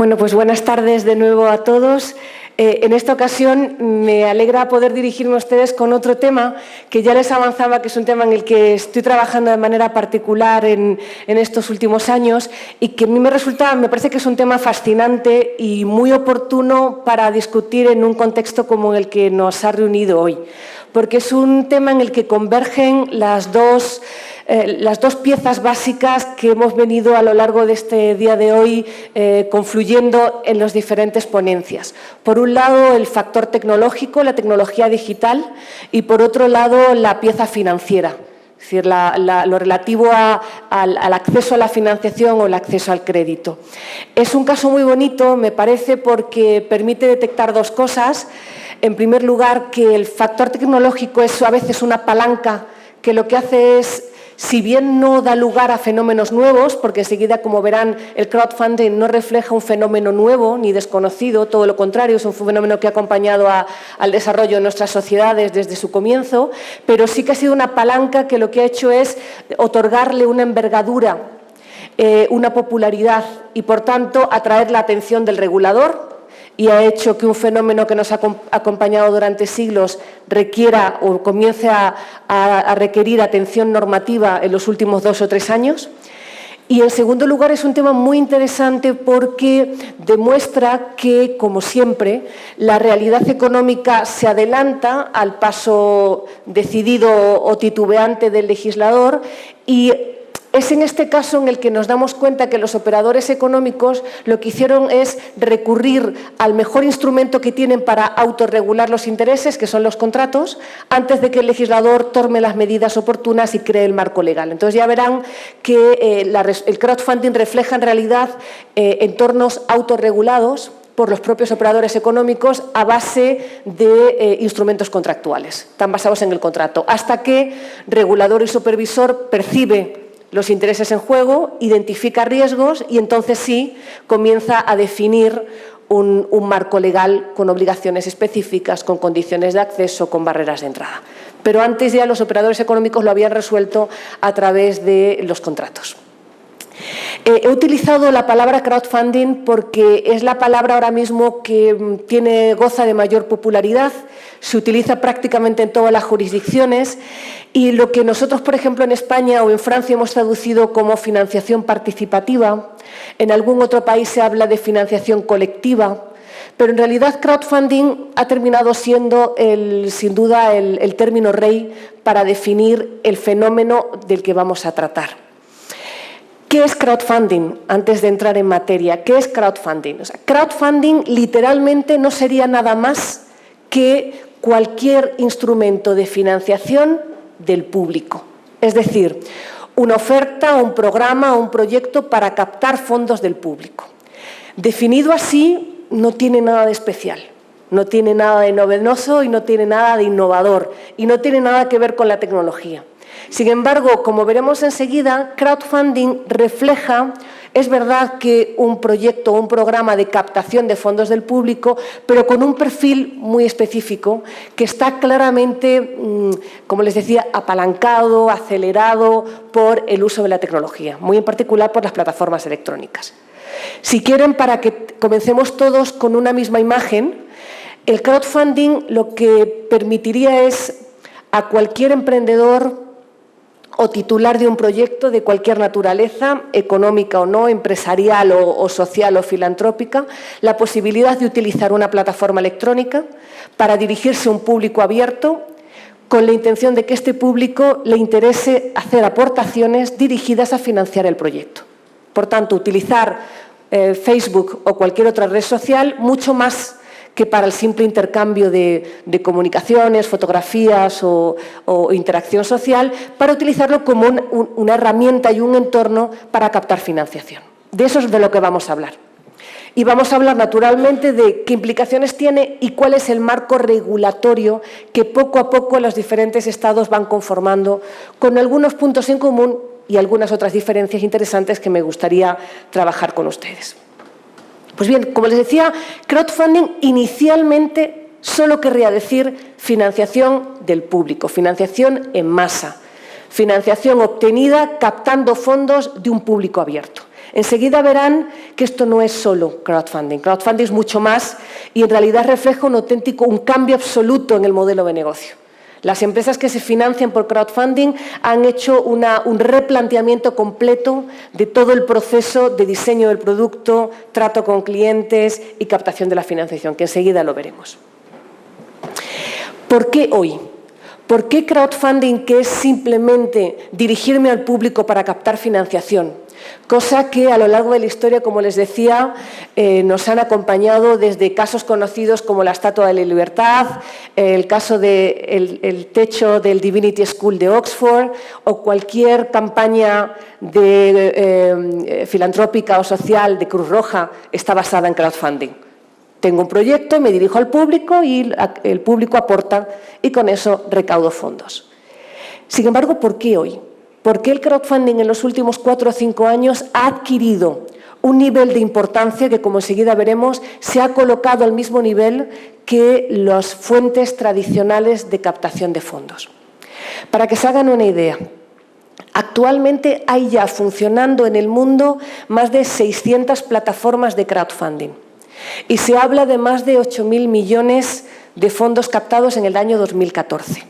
Bueno, pues buenas tardes de nuevo a todos. En esta ocasión me alegra poder dirigirme a ustedes con otro tema que ya les avanzaba, que es un tema en el que estoy trabajando de manera particular en estos últimos años y que a mí me parece que es un tema fascinante y muy oportuno para discutir en un contexto como el que nos ha reunido hoy, porque es un tema en el que convergen las dos piezas básicas que hemos venido a lo largo de este día de hoy confluyendo en las diferentes ponencias. Por un lado, el factor tecnológico, la tecnología digital, y por otro lado, la pieza financiera, es decir, lo relativo al acceso a la financiación o el acceso al crédito. Es un caso muy bonito, me parece, porque permite detectar dos cosas. En primer lugar, que el factor tecnológico es a veces una palanca que lo que hace es, si bien no da lugar a fenómenos nuevos, porque enseguida, como verán, el crowdfunding no refleja un fenómeno nuevo ni desconocido, todo lo contrario, es un fenómeno que ha acompañado al desarrollo de nuestras sociedades desde su comienzo, pero sí que ha sido una palanca que lo que ha hecho es otorgarle una envergadura, una popularidad y, por tanto, atraer la atención del regulador, y ha hecho que un fenómeno que nos ha acompañado durante siglos requiera o comience a requerir atención normativa en los últimos 2 o 3 años. Y, en segundo lugar, es un tema muy interesante porque demuestra que, como siempre, la realidad económica se adelanta al paso decidido o titubeante del legislador y es en este caso en el que nos damos cuenta que los operadores económicos lo que hicieron es recurrir al mejor instrumento que tienen para autorregular los intereses, que son los contratos, antes de que el legislador tome las medidas oportunas y cree el marco legal. Entonces ya verán que el crowdfunding refleja en realidad entornos autorregulados por los propios operadores económicos a base de instrumentos contractuales, tan basados en el contrato, hasta que regulador y supervisor percibe los intereses en juego, identifica riesgos y entonces sí comienza a definir un marco legal con obligaciones específicas, con condiciones de acceso, con barreras de entrada. Pero antes ya los operadores económicos lo habían resuelto a través de los contratos. He utilizado la palabra crowdfunding porque es la palabra ahora mismo que goza de mayor popularidad, se utiliza prácticamente en todas las jurisdicciones y lo que nosotros, por ejemplo, en España o en Francia hemos traducido como financiación participativa, en algún otro país se habla de financiación colectiva, pero en realidad crowdfunding ha terminado siendo sin duda el término rey para definir el fenómeno del que vamos a tratar. ¿Qué es crowdfunding? Antes de entrar en materia, ¿qué es crowdfunding? Crowdfunding literalmente no sería nada más que cualquier instrumento de financiación del público. Es decir, una oferta, un programa o un proyecto para captar fondos del público. Definido así, no tiene nada de especial, no tiene nada de novedoso y no tiene nada de innovador y no tiene nada que ver con la tecnología. Sin embargo, como veremos enseguida, crowdfunding refleja, es verdad que un proyecto o un programa de captación de fondos del público, pero con un perfil muy específico que está claramente, como les decía, apalancado, acelerado por el uso de la tecnología, muy en particular por las plataformas electrónicas. Si quieren, para que comencemos todos con una misma imagen, el crowdfunding lo que permitiría es a cualquier emprendedor o titular de un proyecto de cualquier naturaleza, económica o no, empresarial o social o filantrópica, la posibilidad de utilizar una plataforma electrónica para dirigirse a un público abierto con la intención de que este público le interese hacer aportaciones dirigidas a financiar el proyecto. Por tanto, utilizar Facebook o cualquier otra red social mucho más que para el simple intercambio de comunicaciones, fotografías o interacción social, para utilizarlo como una herramienta y un entorno para captar financiación. De eso es de lo que vamos a hablar. Y vamos a hablar naturalmente de qué implicaciones tiene y cuál es el marco regulatorio que poco a poco los diferentes estados van conformando, con algunos puntos en común y algunas otras diferencias interesantes que me gustaría trabajar con ustedes. Pues bien, como les decía, crowdfunding inicialmente solo querría decir financiación del público, financiación en masa, financiación obtenida captando fondos de un público abierto. Enseguida verán que esto no es solo crowdfunding. Crowdfunding es mucho más y en realidad refleja un cambio absoluto en el modelo de negocio. Las empresas que se financian por crowdfunding han hecho un replanteamiento completo de todo el proceso de diseño del producto, trato con clientes y captación de la financiación, que enseguida lo veremos. ¿Por qué hoy? ¿Por qué crowdfunding, que es simplemente dirigirme al público para captar financiación? Cosa que a lo largo de la historia, como les decía, nos han acompañado desde casos conocidos como la Estatua de la Libertad, el caso del techo del Divinity School de Oxford o cualquier campaña filantrópica o social de Cruz Roja está basada en crowdfunding. Tengo un proyecto, me dirijo al público y el público aporta y con eso recaudo fondos. Sin embargo, ¿por qué hoy? ¿Por qué el crowdfunding en los últimos 4 o 5 años ha adquirido un nivel de importancia que, como enseguida veremos, se ha colocado al mismo nivel que las fuentes tradicionales de captación de fondos? Para que se hagan una idea, actualmente hay ya funcionando en el mundo más de 600 plataformas de crowdfunding y se habla de más de 8.000 millones de fondos captados en el año 2014.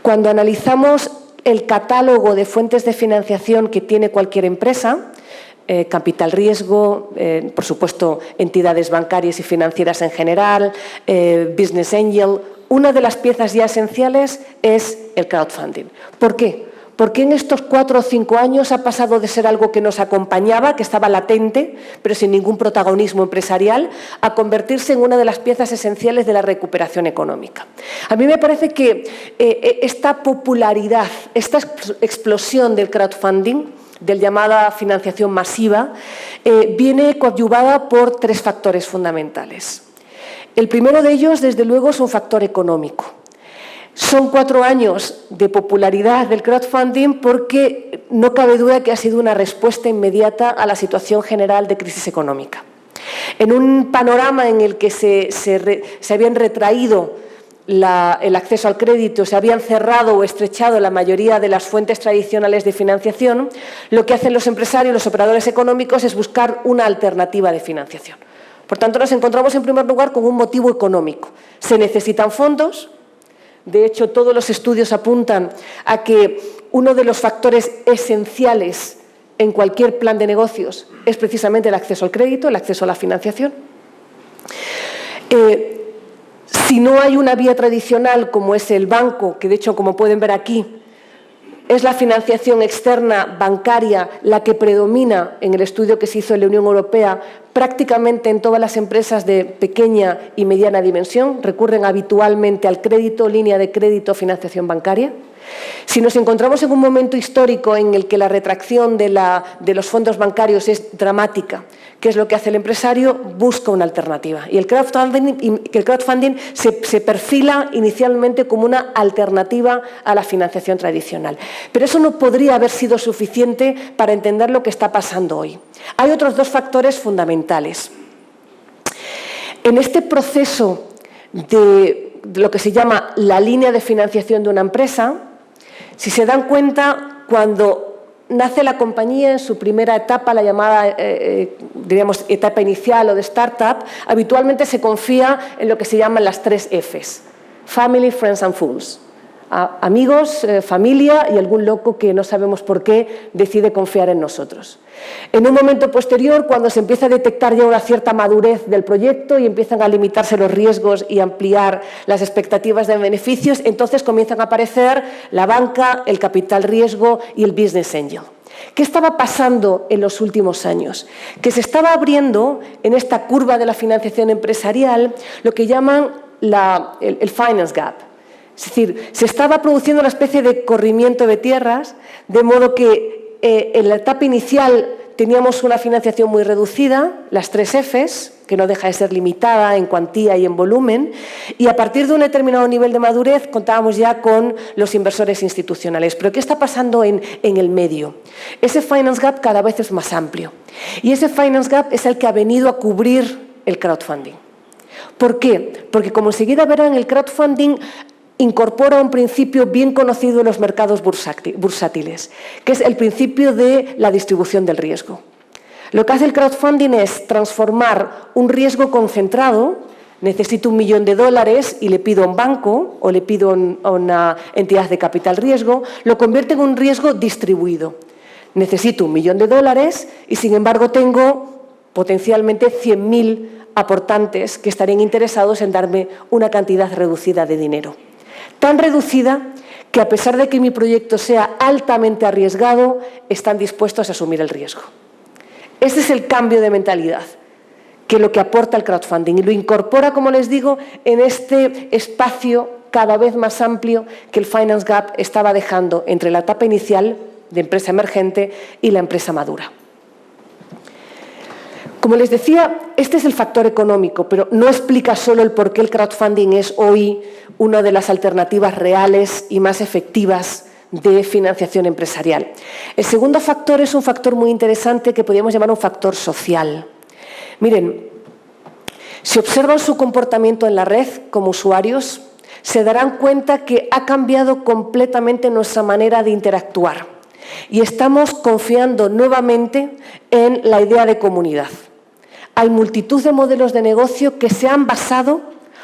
Cuando analizamos el catálogo de fuentes de financiación que tiene cualquier empresa, capital riesgo, por supuesto entidades bancarias y financieras en general, business angel, una de las piezas ya esenciales es el crowdfunding. ¿Por qué? Porque en estos 4 o 5 años ha pasado de ser algo que nos acompañaba, que estaba latente, pero sin ningún protagonismo empresarial, a convertirse en una de las piezas esenciales de la recuperación económica. A mí me parece que esta popularidad, esta explosión del crowdfunding, de llamada financiación masiva, viene coadyuvada por 3 factores fundamentales. El primero de ellos, desde luego, es un factor económico. Son 4 años de popularidad del crowdfunding porque no cabe duda que ha sido una respuesta inmediata a la situación general de crisis económica. En un panorama en el que se habían retraído el acceso al crédito, se habían cerrado o estrechado la mayoría de las fuentes tradicionales de financiación, lo que hacen los empresarios, los operadores económicos, es buscar una alternativa de financiación. Por tanto, nos encontramos en primer lugar con un motivo económico. Se necesitan fondos. De hecho, todos los estudios apuntan a que uno de los factores esenciales en cualquier plan de negocios es precisamente el acceso al crédito, el acceso a la financiación. Si no hay una vía tradicional como es el banco, que de hecho, como pueden ver aquí, es la financiación externa bancaria la que predomina en el estudio que se hizo en la Unión Europea, prácticamente en todas las empresas de pequeña y mediana dimensión recurren habitualmente al crédito, línea de crédito, financiación bancaria. Si nos encontramos en un momento histórico en el que la retracción de los fondos bancarios es dramática, ¿qué es lo que hace el empresario? Busca una alternativa. Y el crowdfunding se perfila inicialmente como una alternativa a la financiación tradicional. Pero eso no podría haber sido suficiente para entender lo que está pasando hoy. Hay otros 2 factores fundamentales. En este proceso de lo que se llama la línea de financiación de una empresa, si se dan cuenta, cuando nace la compañía en su primera etapa, la llamada, diríamos, etapa inicial o de startup, habitualmente se confía en lo que se llaman las 3 Fs. Family, Friends and Fools. Amigos, familia y algún loco que no sabemos por qué decide confiar en nosotros. En un momento posterior, cuando se empieza a detectar ya una cierta madurez del proyecto y empiezan a limitarse los riesgos y ampliar las expectativas de beneficios, entonces comienzan a aparecer la banca, el capital riesgo y el business angel. ¿Qué estaba pasando en los últimos años? Que se estaba abriendo en esta curva de la financiación empresarial lo que llaman el finance gap. Es decir, se estaba produciendo una especie de corrimiento de tierras, de modo que en la etapa inicial teníamos una financiación muy reducida, las 3 Fs, que no deja de ser limitada en cuantía y en volumen, y a partir de un determinado nivel de madurez contábamos ya con los inversores institucionales. Pero ¿qué está pasando en el medio? Ese finance gap cada vez es más amplio, y ese finance gap es el que ha venido a cubrir el crowdfunding. ¿Por qué? Porque, como enseguida verán, el crowdfunding incorpora un principio bien conocido en los mercados bursátiles, que es el principio de la distribución del riesgo. Lo que hace el crowdfunding es transformar un riesgo concentrado, necesito $1 millón y le pido a un banco o le pido a una entidad de capital riesgo, lo convierte en un riesgo distribuido. Necesito $1 millón y, sin embargo, tengo potencialmente 100.000 aportantes que estarían interesados en darme una cantidad reducida de dinero. Tan reducida que, a pesar de que mi proyecto sea altamente arriesgado, están dispuestos a asumir el riesgo. Este es el cambio de mentalidad que lo que aporta el crowdfunding y lo incorpora, como les digo, en este espacio cada vez más amplio que el Finance Gap estaba dejando entre la etapa inicial de empresa emergente y la empresa madura. Como les decía, este es el factor económico, pero no explica solo el por qué el crowdfunding es hoy una de las alternativas reales y más efectivas de financiación empresarial. El segundo factor es un factor muy interesante que podríamos llamar un factor social. Miren, si observan su comportamiento en la red como usuarios, se darán cuenta que ha cambiado completamente nuestra manera de interactuar y estamos confiando nuevamente en la idea de comunidad. Hay multitud de modelos de negocio que se han basado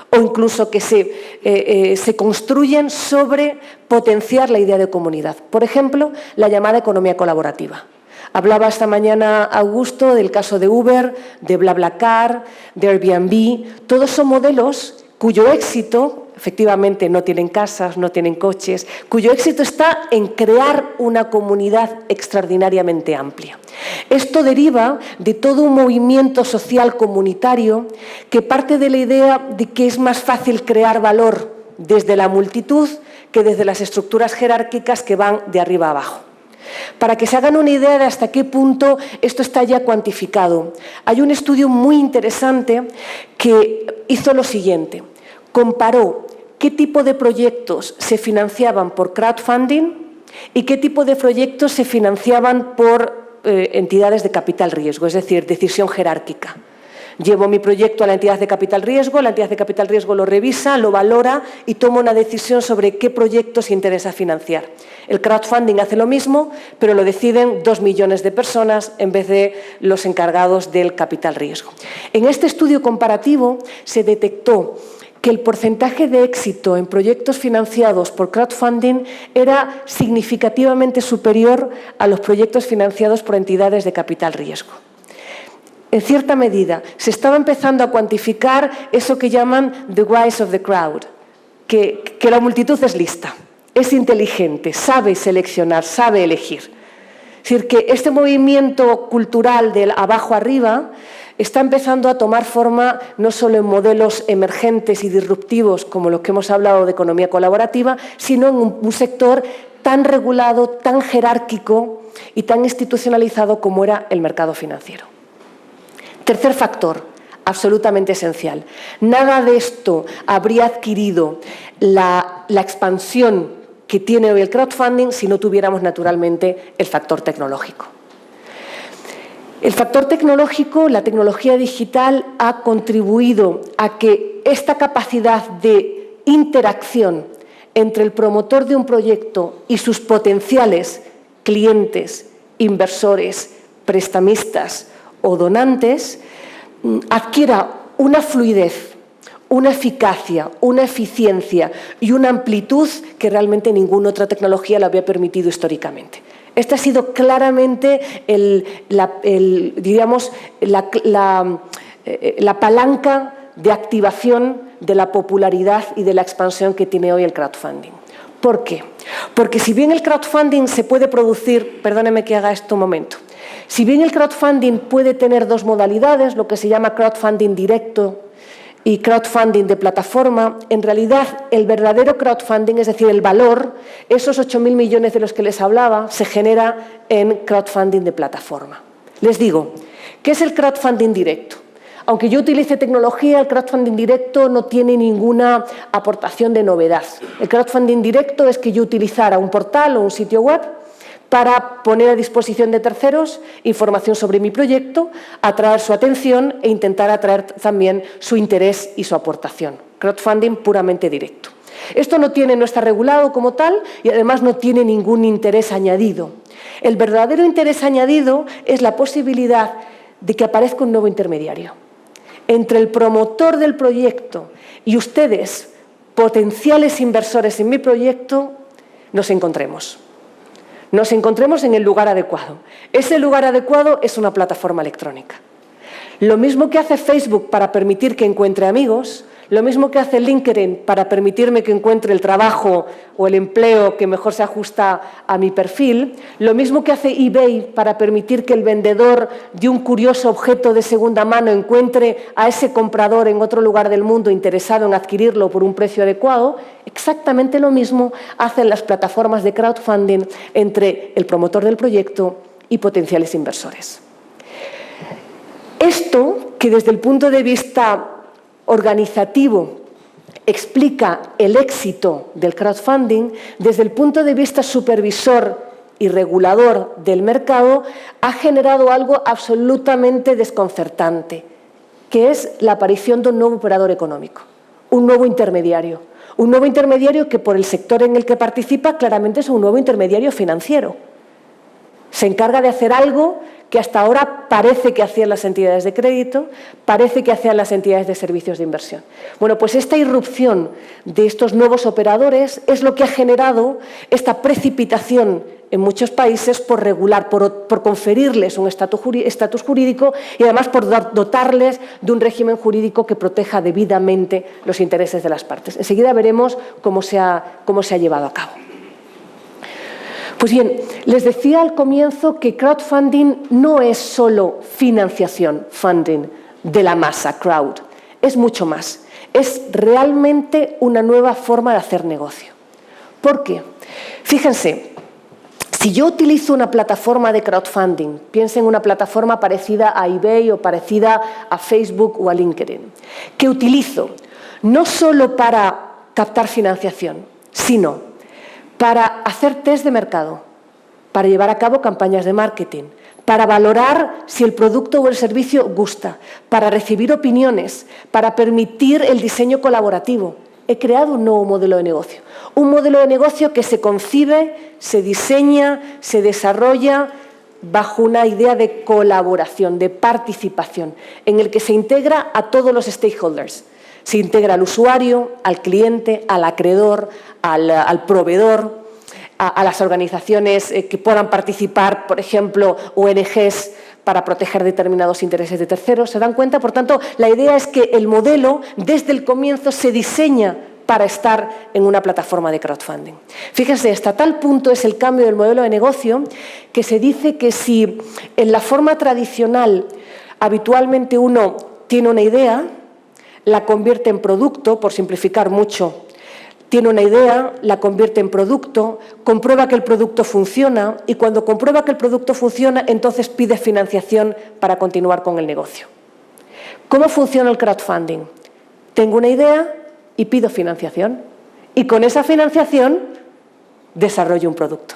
o incluso que se construyen sobre potenciar la idea de comunidad. Por ejemplo, la llamada economía colaborativa. Hablaba esta mañana Augusto del caso de Uber, de BlaBlaCar, de Airbnb. Todos son modelos cuyo éxito, efectivamente, no tienen casas, no tienen coches, cuyo éxito está en crear una comunidad extraordinariamente amplia. Esto deriva de todo un movimiento social comunitario que parte de la idea de que es más fácil crear valor desde la multitud que desde las estructuras jerárquicas que van de arriba a abajo. Para que se hagan una idea de hasta qué punto esto está ya cuantificado, hay un estudio muy interesante que hizo lo siguiente. Comparó qué tipo de proyectos se financiaban por crowdfunding y qué tipo de proyectos se financiaban por entidades de capital riesgo, es decir, decisión jerárquica. Llevo mi proyecto a la entidad de capital riesgo, la entidad de capital riesgo lo revisa, lo valora y toma una decisión sobre qué proyectos interesa financiar. El crowdfunding hace lo mismo, pero lo deciden 2 millones de personas en vez de los encargados del capital riesgo. En este estudio comparativo se detectó que el porcentaje de éxito en proyectos financiados por crowdfunding era significativamente superior a los proyectos financiados por entidades de capital riesgo. En cierta medida, se estaba empezando a cuantificar eso que llaman the wise of the crowd, que la multitud es lista, es inteligente, sabe seleccionar, sabe elegir. Es decir, que este movimiento cultural del abajo arriba está empezando a tomar forma no solo en modelos emergentes y disruptivos como los que hemos hablado de economía colaborativa, sino en un sector tan regulado, tan jerárquico y tan institucionalizado como era el mercado financiero. Tercer factor, absolutamente esencial. Nada de esto habría adquirido la expansión que tiene hoy el crowdfunding si no tuviéramos naturalmente el factor tecnológico. El factor tecnológico, la tecnología digital, ha contribuido a que esta capacidad de interacción entre el promotor de un proyecto y sus potenciales clientes, inversores, prestamistas o donantes adquiera una fluidez, una eficacia, una eficiencia y una amplitud que realmente ninguna otra tecnología lo había permitido históricamente. Esta ha sido claramente la palanca de activación de la popularidad y de la expansión que tiene hoy el crowdfunding. ¿Por qué? Porque si bien el crowdfunding se puede producir, perdóneme que haga esto un momento, si bien el crowdfunding puede tener dos modalidades, lo que se llama crowdfunding directo y crowdfunding de plataforma, en realidad el verdadero crowdfunding, es decir, el valor, esos 8.000 millones de los que les hablaba, se genera en crowdfunding de plataforma. Les digo, ¿qué es el crowdfunding directo? Aunque yo utilice tecnología, el crowdfunding directo no tiene ninguna aportación de novedad. El crowdfunding directo es que yo utilizara un portal o un sitio web para poner a disposición de terceros información sobre mi proyecto, atraer su atención e intentar atraer también su interés y su aportación. Crowdfunding puramente directo. Esto no está regulado como tal y además no tiene ningún interés añadido. El verdadero interés añadido es la posibilidad de que aparezca un nuevo intermediario. Entre el promotor del proyecto y ustedes, potenciales inversores en mi proyecto, nos encontremos. Nos encontremos en el lugar adecuado. Ese lugar adecuado es una plataforma electrónica. Lo mismo que hace Facebook para permitir que encuentre amigos, lo mismo que hace LinkedIn para permitirme que encuentre el trabajo o el empleo que mejor se ajusta a mi perfil, lo mismo que hace eBay para permitir que el vendedor de un curioso objeto de segunda mano encuentre a ese comprador en otro lugar del mundo interesado en adquirirlo por un precio adecuado, exactamente lo mismo hacen las plataformas de crowdfunding entre el promotor del proyecto y potenciales inversores. Esto, que desde el punto de vista organizativo explica el éxito del crowdfunding, desde el punto de vista supervisor y regulador del mercado, ha generado algo absolutamente desconcertante, que es la aparición de un nuevo operador económico, un nuevo intermediario que por el sector en el que participa claramente es un nuevo intermediario financiero. Se encarga de hacer algo que hasta ahora parece que hacían las entidades de crédito, parece que hacían las entidades de servicios de inversión. Bueno, pues esta irrupción de estos nuevos operadores es lo que ha generado esta precipitación en muchos países por regular, por conferirles un estatus jurídico y además por dotarles de un régimen jurídico que proteja debidamente los intereses de las partes. Enseguida veremos cómo se ha llevado a cabo. Pues bien, les decía al comienzo que crowdfunding no es solo financiación, funding, de la masa, crowd. Es mucho más. Es realmente una nueva forma de hacer negocio. ¿Por qué? Fíjense, si yo utilizo una plataforma de crowdfunding, piensen en una plataforma parecida a eBay o parecida a Facebook o a LinkedIn, que utilizo no solo para captar financiación, sino para hacer test de mercado, para llevar a cabo campañas de marketing, para valorar si el producto o el servicio gusta, para recibir opiniones, para permitir el diseño colaborativo. He creado un nuevo modelo de negocio. Un modelo de negocio que se concibe, se diseña, se desarrolla bajo una idea de colaboración, de participación, en el que se integra a todos los stakeholders. Se integra al usuario, al cliente, al acreedor, al proveedor, a las organizaciones que puedan participar, por ejemplo, ONGs para proteger determinados intereses de terceros. ¿Se dan cuenta? Por tanto, la idea es que el modelo, desde el comienzo, se diseña para estar en una plataforma de crowdfunding. Fíjense, hasta tal punto es el cambio del modelo de negocio que se dice que si en la forma tradicional habitualmente uno tiene una idea, la convierte en producto, por simplificar mucho, tiene una idea, la convierte en producto, comprueba que el producto funciona y cuando comprueba que el producto funciona, entonces pide financiación para continuar con el negocio. ¿Cómo funciona el crowdfunding? Tengo una idea y pido financiación y con esa financiación desarrollo un producto.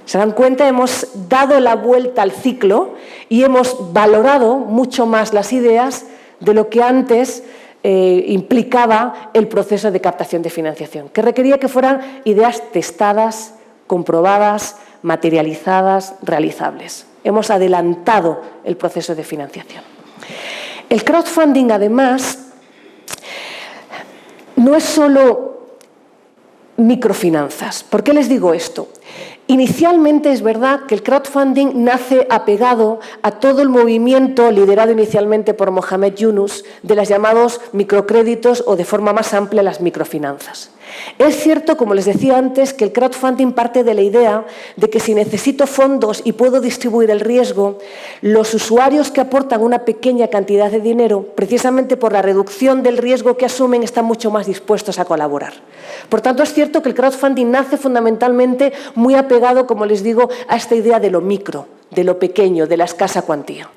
¿Se dan cuenta? Hemos dado la vuelta al ciclo y hemos valorado mucho más las ideas de lo que antes implicaba el proceso de captación de financiación, que requería que fueran ideas testadas, comprobadas, materializadas, realizables. Hemos adelantado el proceso de financiación. El crowdfunding, además, no es solo microfinanzas. ¿Por qué les digo esto? Inicialmente es verdad que el crowdfunding nace apegado a todo el movimiento liderado inicialmente por Mohamed Yunus de los llamados microcréditos o de forma más amplia las microfinanzas. Es cierto, como les decía antes, que el crowdfunding parte de la idea de que si necesito fondos y puedo distribuir el riesgo, los usuarios que aportan una pequeña cantidad de dinero, precisamente por la reducción del riesgo que asumen, están mucho más dispuestos a colaborar. Por tanto, es cierto que el crowdfunding nace fundamentalmente muy apegado, como les digo, a esta idea de lo micro, de lo pequeño, de la escasa cuantía.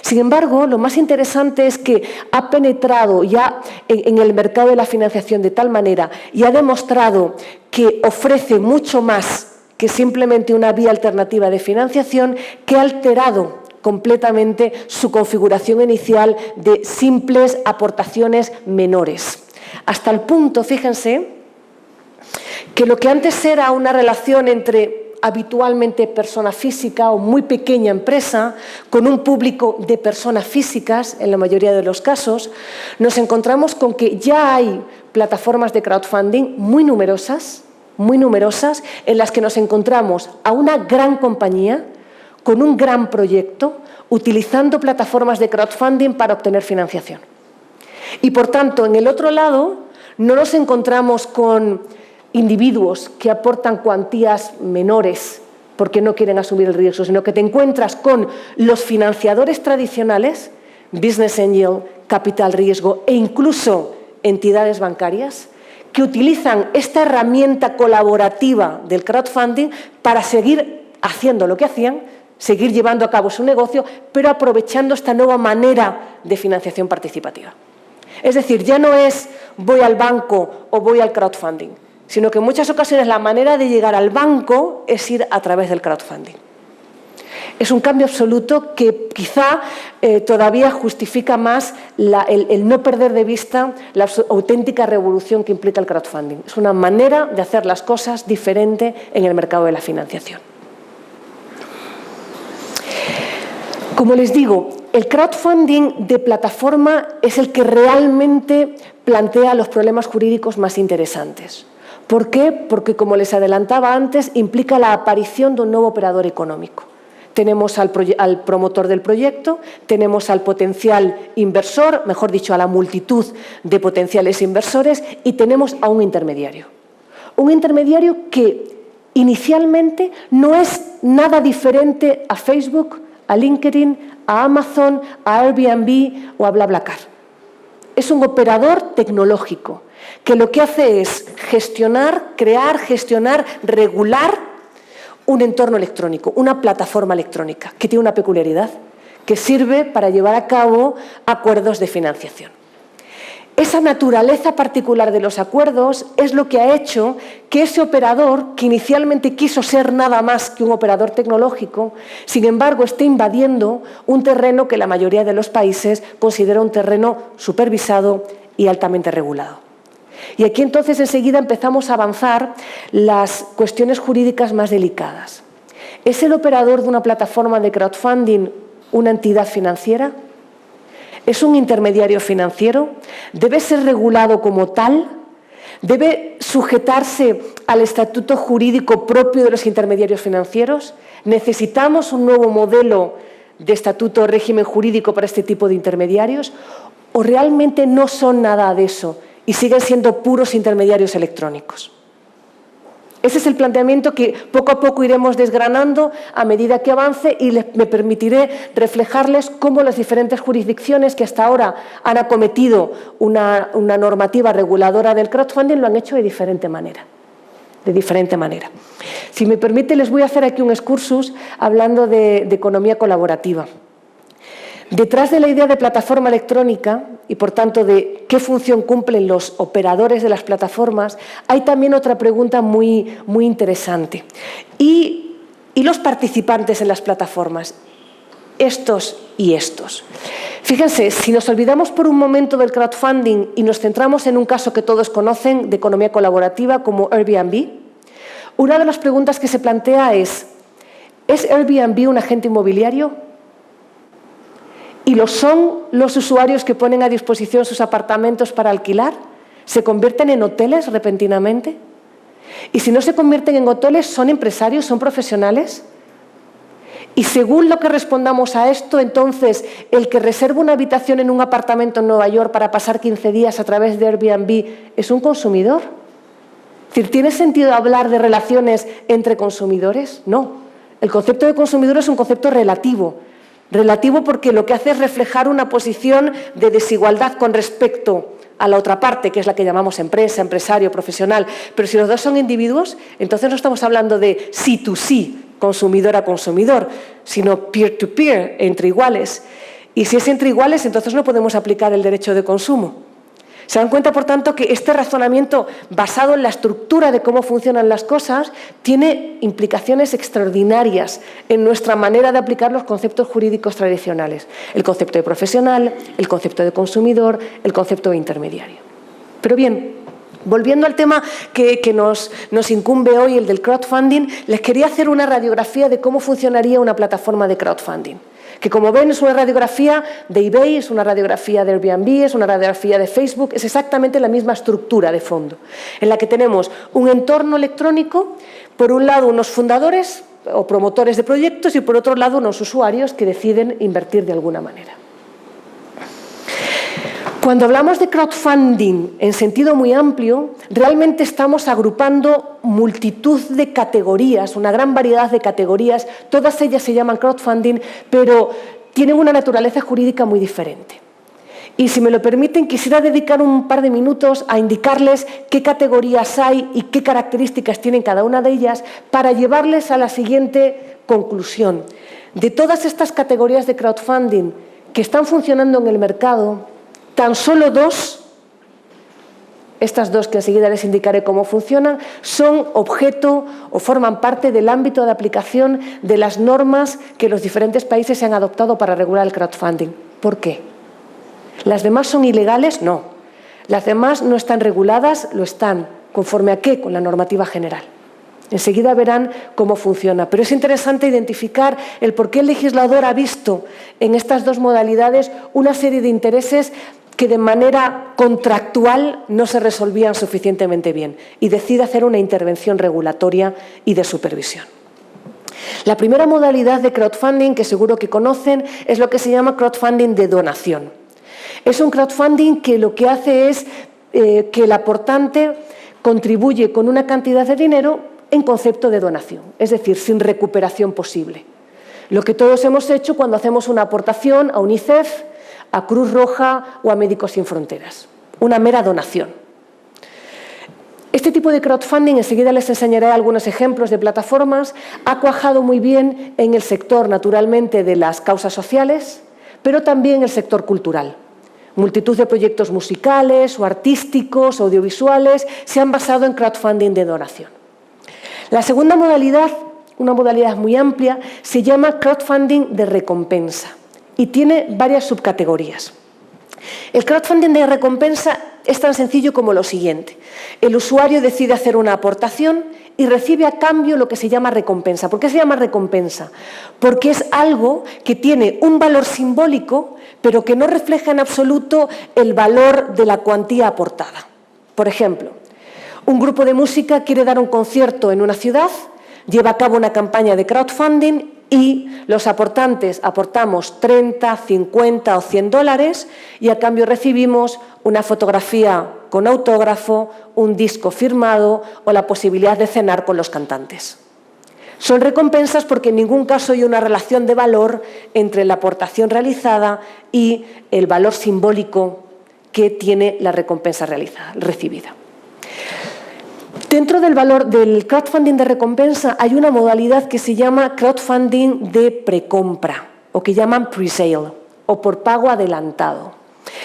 Sin embargo, lo más interesante es que ha penetrado ya en el mercado de la financiación de tal manera y ha demostrado que ofrece mucho más que simplemente una vía alternativa de financiación, que ha alterado completamente su configuración inicial de simples aportaciones menores. Hasta el punto, fíjense, que lo que antes era una relación entre habitualmente persona física o muy pequeña empresa, con un público de personas físicas, en la mayoría de los casos, nos encontramos con que ya hay plataformas de crowdfunding muy numerosas, en las que nos encontramos a una gran compañía con un gran proyecto, utilizando plataformas de crowdfunding para obtener financiación. Y, por tanto, en el otro lado, no nos encontramos con individuos que aportan cuantías menores porque no quieren asumir el riesgo, sino que te encuentras con los financiadores tradicionales, business angel, capital riesgo e incluso entidades bancarias, que utilizan esta herramienta colaborativa del crowdfunding para seguir haciendo lo que hacían, seguir llevando a cabo su negocio, pero aprovechando esta nueva manera de financiación participativa. Es decir, ya no es voy al banco o voy al crowdfunding, sino que en muchas ocasiones la manera de llegar al banco es ir a través del crowdfunding. Es un cambio absoluto que quizá todavía justifica más el no perder de vista la auténtica revolución que implica el crowdfunding. Es una manera de hacer las cosas diferente en el mercado de la financiación. Como les digo, el crowdfunding de plataforma es el que realmente plantea los problemas jurídicos más interesantes. ¿Por qué? Porque, como les adelantaba antes, implica la aparición de un nuevo operador económico. Tenemos al promotor del proyecto, tenemos al potencial inversor, mejor dicho, a la multitud de potenciales inversores, y tenemos a un intermediario. Un intermediario que inicialmente no es nada diferente a Facebook, a LinkedIn, a Amazon, a Airbnb o a BlaBlaCar. Es un operador tecnológico que lo que hace es crear, gestionar, regular un entorno electrónico, una plataforma electrónica, que tiene una peculiaridad, que sirve para llevar a cabo acuerdos de financiación. Esa naturaleza particular de los acuerdos es lo que ha hecho que ese operador, que inicialmente quiso ser nada más que un operador tecnológico, sin embargo esté invadiendo un terreno que la mayoría de los países considera un terreno supervisado y altamente regulado. Y aquí entonces enseguida empezamos a avanzar las cuestiones jurídicas más delicadas. ¿Es el operador de una plataforma de crowdfunding una entidad financiera? ¿Es un intermediario financiero? ¿Debe ser regulado como tal? ¿Debe sujetarse al estatuto jurídico propio de los intermediarios financieros? ¿Necesitamos un nuevo modelo de estatuto o régimen jurídico para este tipo de intermediarios? ¿O realmente no son nada de eso y siguen siendo puros intermediarios electrónicos? Ese es el planteamiento que poco a poco iremos desgranando a medida que avance, y me permitiré reflejarles cómo las diferentes jurisdicciones que hasta ahora han acometido una normativa reguladora del crowdfunding lo han hecho de diferente manera. Si me permite, les voy a hacer aquí un excursus hablando de economía colaborativa. Detrás de la idea de plataforma electrónica y, por tanto, de qué función cumplen los operadores de las plataformas, hay también otra pregunta muy interesante. ¿Y los participantes en las plataformas? Estos y estos. Fíjense, si nos olvidamos por un momento del crowdfunding y nos centramos en un caso que todos conocen de economía colaborativa como Airbnb, una de las preguntas que se plantea ¿es Airbnb un agente inmobiliario? ¿Y lo son los usuarios que ponen a disposición sus apartamentos para alquilar? ¿Se convierten en hoteles repentinamente? Y si no se convierten en hoteles, ¿son empresarios, son profesionales? Y según lo que respondamos a esto, entonces, el que reserva una habitación en un apartamento en Nueva York para pasar 15 días a través de Airbnb, ¿es un consumidor? Es decir, ¿tiene sentido hablar de relaciones entre consumidores? No. El concepto de consumidor es un concepto relativo. Relativo porque lo que hace es reflejar una posición de desigualdad con respecto a la otra parte, que es la que llamamos empresa, empresario, profesional. Pero si los dos son individuos, entonces no estamos hablando de C2C, consumidor a consumidor, sino peer-to-peer, entre iguales. Y si es entre iguales, entonces no podemos aplicar el derecho de consumo. Se dan cuenta, por tanto, que este razonamiento basado en la estructura de cómo funcionan las cosas tiene implicaciones extraordinarias en nuestra manera de aplicar los conceptos jurídicos tradicionales. El concepto de profesional, el concepto de consumidor, el concepto de intermediario. Pero bien, Volviendo al tema que nos incumbe hoy, el del crowdfunding, les quería hacer una radiografía de cómo funcionaría una plataforma de crowdfunding. Que como ven es una radiografía de eBay, es una radiografía de Airbnb, es una radiografía de Facebook, es exactamente la misma estructura de fondo, en la que tenemos un entorno electrónico, por un lado unos fundadores o promotores de proyectos y por otro lado unos usuarios que deciden invertir de alguna manera. Cuando hablamos de crowdfunding en sentido muy amplio, realmente estamos agrupando multitud de categorías, una gran variedad de categorías, todas ellas se llaman crowdfunding, pero tienen una naturaleza jurídica muy diferente. Y si me lo permiten, quisiera dedicar un par de minutos a indicarles qué categorías hay y qué características tienen cada una de ellas para llevarles a la siguiente conclusión. De todas estas categorías de crowdfunding que están funcionando en el mercado, tan solo dos, estas dos que enseguida les indicaré cómo funcionan, son objeto o forman parte del ámbito de aplicación de las normas que los diferentes países se han adoptado para regular el crowdfunding. ¿Por qué? ¿Las demás son ilegales? No. ¿Las demás no están reguladas? Lo están. ¿Conforme a qué? Con la normativa general. Enseguida verán cómo funciona. Pero es interesante identificar el por qué el legislador ha visto en estas dos modalidades una serie de intereses que de manera contractual no se resolvían suficientemente bien y decide hacer una intervención regulatoria y de supervisión. La primera modalidad de crowdfunding, que seguro que conocen, es lo que se llama crowdfunding de donación. Es un crowdfunding que lo que hace es que el aportante contribuye con una cantidad de dinero en concepto de donación, es decir, sin recuperación posible. Lo que todos hemos hecho cuando hacemos una aportación a UNICEF, a Cruz Roja o a Médicos Sin Fronteras. Una mera donación. Este tipo de crowdfunding, enseguida les enseñaré algunos ejemplos de plataformas, ha cuajado muy bien en el sector, naturalmente, de las causas sociales, pero también en el sector cultural. Multitud de proyectos musicales o artísticos, audiovisuales, se han basado en crowdfunding de donación. La segunda modalidad, una modalidad muy amplia, se llama crowdfunding de recompensa y tiene varias subcategorías. El crowdfunding de recompensa es tan sencillo como lo siguiente. El usuario decide hacer una aportación y recibe a cambio lo que se llama recompensa. ¿Por qué se llama recompensa? Porque es algo que tiene un valor simbólico, pero que no refleja en absoluto el valor de la cuantía aportada. Por ejemplo, un grupo de música quiere dar un concierto en una ciudad, lleva a cabo una campaña de crowdfunding y los aportantes aportamos 30, 50 o 100 dólares y a cambio recibimos una fotografía con autógrafo, un disco firmado o la posibilidad de cenar con los cantantes. Son recompensas porque en ningún caso hay una relación de valor entre la aportación realizada y el valor simbólico que tiene la recompensa recibida. Dentro del valor del crowdfunding de recompensa hay una modalidad que se llama crowdfunding de precompra o que llaman pre-sale o por pago adelantado.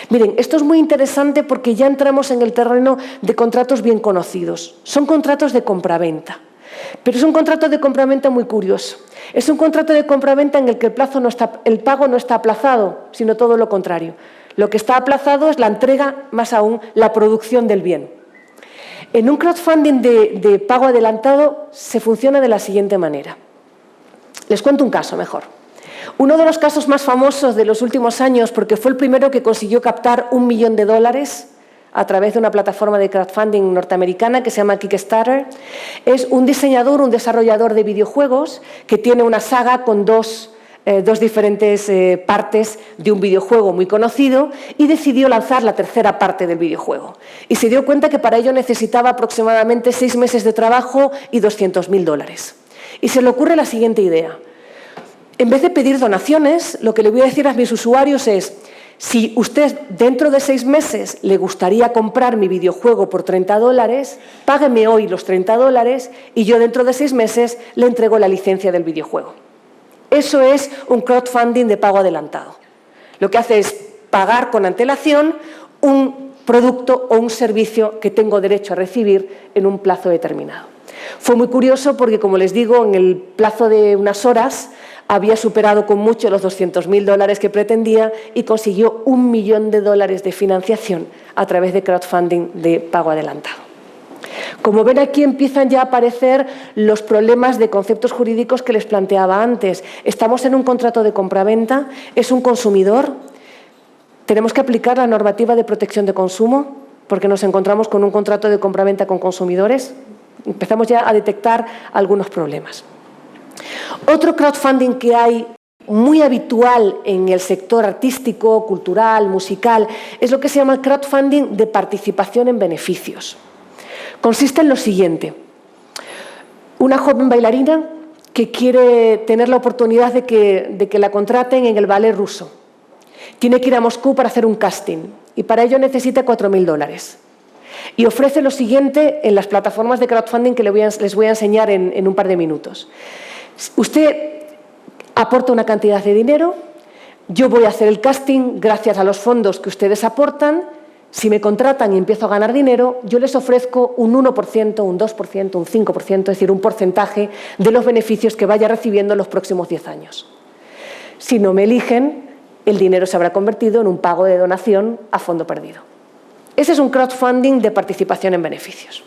Miren, esto es muy interesante porque ya entramos en el terreno de contratos bien conocidos. Son contratos de compraventa, pero es un contrato de compraventa muy curioso. Es un contrato de compraventa en el que el pago no está aplazado, sino todo lo contrario. Lo que está aplazado es la entrega, más aún la producción del bien. En un crowdfunding de pago adelantado se funciona de la siguiente manera. Les cuento un caso mejor. Uno de los casos más famosos de los últimos años, porque fue el primero que consiguió captar $1 millón a través de una plataforma de crowdfunding norteamericana que se llama Kickstarter, es un diseñador, un desarrollador de videojuegos que tiene una saga con dos diferentes partes de un videojuego muy conocido y decidió lanzar la tercera parte del videojuego. Y se dio cuenta que para ello necesitaba aproximadamente 6 meses de trabajo y $200.000. Y se le ocurre la siguiente idea. En vez de pedir donaciones, lo que le voy a decir a mis usuarios es: si usted dentro de 6 meses le gustaría comprar mi videojuego por $30, págueme hoy los $30 y yo dentro de 6 meses le entrego la licencia del videojuego. Eso es un crowdfunding de pago adelantado. Lo que hace es pagar con antelación un producto o un servicio que tengo derecho a recibir en un plazo determinado. Fue muy curioso porque, como les digo, en el plazo de unas horas había superado con mucho los $200.000 que pretendía y consiguió $1 millón de financiación a través de crowdfunding de pago adelantado. Como ven, aquí empiezan ya a aparecer los problemas de conceptos jurídicos que les planteaba antes. Estamos en un contrato de compraventa, es un consumidor, tenemos que aplicar la normativa de protección de consumo porque nos encontramos con un contrato de compraventa con consumidores. Empezamos ya a detectar algunos problemas. Otro crowdfunding que hay muy habitual en el sector artístico, cultural, musical, es lo que se llama el crowdfunding de participación en beneficios. Consiste en lo siguiente: una joven bailarina que quiere tener la oportunidad de que la contraten en el ballet ruso. Tiene que ir a Moscú para hacer un casting y para ello necesita $4.000. Y ofrece lo siguiente en las plataformas de crowdfunding que les voy a enseñar en un par de minutos. Usted aporta una cantidad de dinero, yo voy a hacer el casting gracias a los fondos que ustedes aportan. Si me contratan y empiezo a ganar dinero, yo les ofrezco un 1%, un 2%, un 5%, es decir, un porcentaje de los beneficios que vaya recibiendo en los próximos 10 años. Si no me eligen, el dinero se habrá convertido en un pago de donación a fondo perdido. Ese es un crowdfunding de participación en beneficios.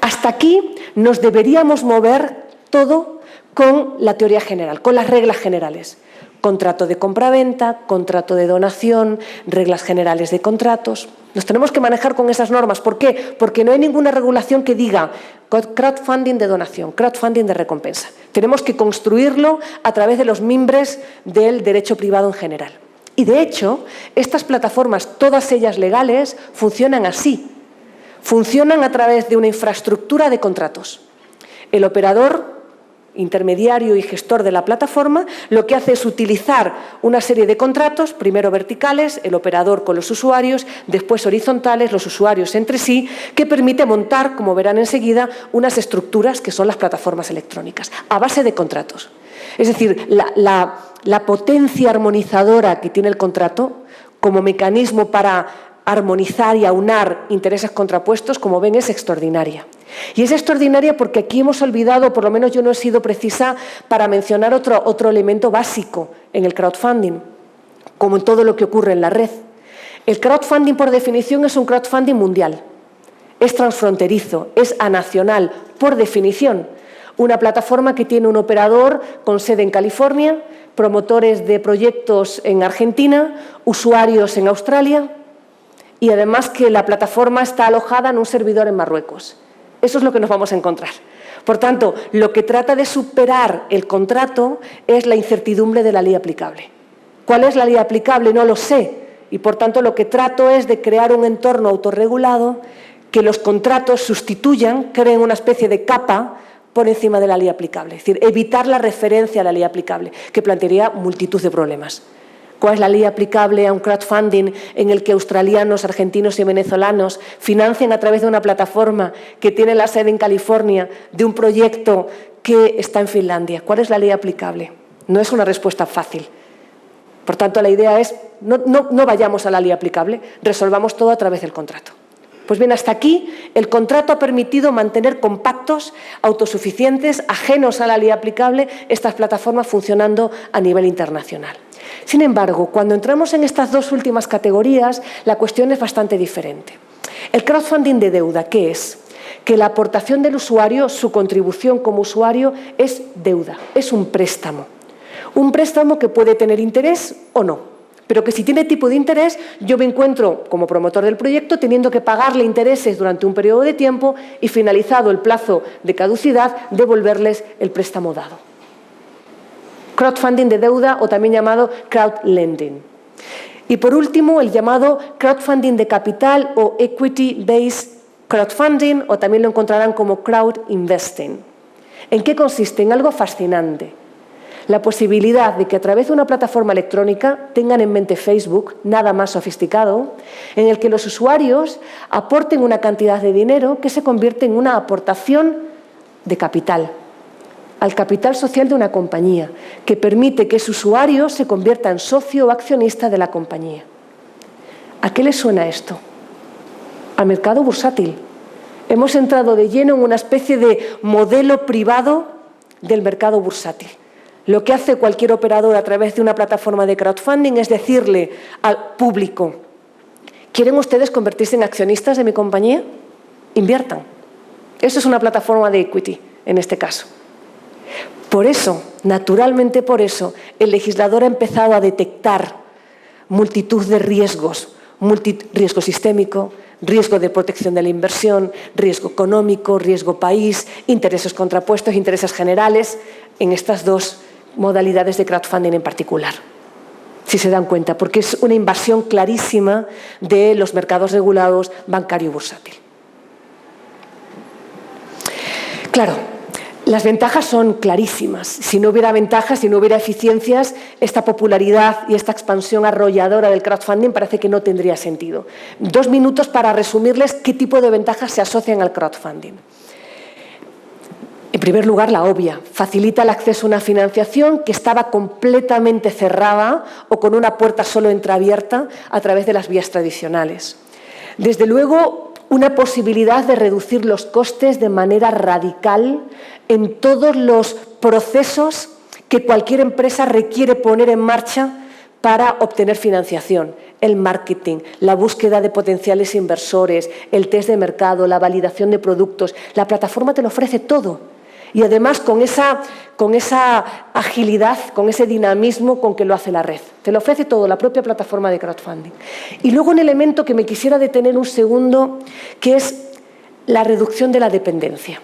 Hasta aquí nos deberíamos mover todo con la teoría general, con las reglas generales. Contrato de compraventa, contrato de donación, reglas generales de contratos. Nos tenemos que manejar con esas normas. ¿Por qué? Porque no hay ninguna regulación que diga crowdfunding de donación, crowdfunding de recompensa. Tenemos que construirlo a través de los mimbres del derecho privado en general. Y de hecho, estas plataformas, todas ellas legales, funcionan así. Funcionan a través de una infraestructura de contratos. El operador intermediario y gestor de la plataforma lo que hace es utilizar una serie de contratos, primero verticales, el operador con los usuarios, después horizontales, los usuarios entre sí, que permite montar, como verán enseguida, unas estructuras que son las plataformas electrónicas, a base de contratos. Es decir, la potencia armonizadora que tiene el contrato como mecanismo para armonizar y aunar intereses contrapuestos, como ven, es extraordinaria. Y es extraordinaria porque aquí hemos olvidado, por lo menos yo no he sido precisa para mencionar otro elemento básico en el crowdfunding, como en todo lo que ocurre en la red. El crowdfunding, por definición, es un crowdfunding mundial. Es transfronterizo, es anacional, por definición. Una plataforma que tiene un operador con sede en California, promotores de proyectos en Argentina, usuarios en Australia y además que la plataforma está alojada en un servidor en Marruecos. Eso es lo que nos vamos a encontrar. Por tanto, lo que trata de superar el contrato es la incertidumbre de la ley aplicable. ¿Cuál es la ley aplicable? No lo sé. Y por tanto, lo que trato es de crear un entorno autorregulado que los contratos sustituyan, creen una especie de capa por encima de la ley aplicable. Es decir, evitar la referencia a la ley aplicable, que plantearía multitud de problemas. ¿Cuál es la ley aplicable a un crowdfunding en el que australianos, argentinos y venezolanos financian a través de una plataforma que tiene la sede en California de un proyecto que está en Finlandia? ¿Cuál es la ley aplicable? No es una respuesta fácil. Por tanto, la idea es no vayamos a la ley aplicable, resolvamos todo a través del contrato. Pues bien, hasta aquí el contrato ha permitido mantener compactos, autosuficientes, ajenos a la ley aplicable, estas plataformas funcionando a nivel internacional. Sin embargo, cuando entramos en estas dos últimas categorías, la cuestión es bastante diferente. El crowdfunding de deuda, ¿qué es? Que la aportación del usuario, su contribución como usuario, es deuda, es un préstamo. Un préstamo que puede tener interés o no, pero que si tiene tipo de interés, yo me encuentro como promotor del proyecto teniendo que pagarle intereses durante un periodo de tiempo y finalizado el plazo de caducidad, devolverles el préstamo dado. Crowdfunding de deuda o también llamado crowdlending. Y por último, el llamado crowdfunding de capital o equity-based crowdfunding, o también lo encontrarán como crowd investing. ¿En qué consiste? En algo fascinante. La posibilidad de que a través de una plataforma electrónica, tengan en mente Facebook, nada más sofisticado, en el que los usuarios aporten una cantidad de dinero que se convierte en una aportación de capital, al capital social de una compañía, que permite que ese usuario se convierta en socio o accionista de la compañía. ¿A qué le suena esto? Al mercado bursátil. Hemos entrado de lleno en una especie de modelo privado del mercado bursátil. Lo que hace cualquier operador a través de una plataforma de crowdfunding es decirle al público: ¿quieren ustedes convertirse en accionistas de mi compañía? Inviertan. Eso es una plataforma de equity, en este caso. Por eso, naturalmente por eso, el legislador ha empezado a detectar multitud de riesgos, riesgo sistémico, riesgo de protección de la inversión, riesgo económico, riesgo país, intereses contrapuestos, intereses generales, en estas dos modalidades de crowdfunding en particular. Si se dan cuenta, porque es una invasión clarísima de los mercados regulados bancario y bursátil. Claro, las ventajas son clarísimas. Si no hubiera ventajas, si no hubiera eficiencias, esta popularidad y esta expansión arrolladora del crowdfunding parece que no tendría sentido. 2 minutos para resumirles qué tipo de ventajas se asocian al crowdfunding. En primer lugar, la obvia, facilita el acceso a una financiación que estaba completamente cerrada o con una puerta solo entreabierta a través de las vías tradicionales. Desde luego, una posibilidad de reducir los costes de manera radical en todos los procesos que cualquier empresa requiere poner en marcha para obtener financiación. El marketing, la búsqueda de potenciales inversores, el test de mercado, la validación de productos. La plataforma te lo ofrece todo. Y además con esa agilidad, con ese dinamismo con que lo hace la red. Te lo ofrece todo, la propia plataforma de crowdfunding. Y luego un elemento que me quisiera detener un segundo, que es la reducción de la dependencia.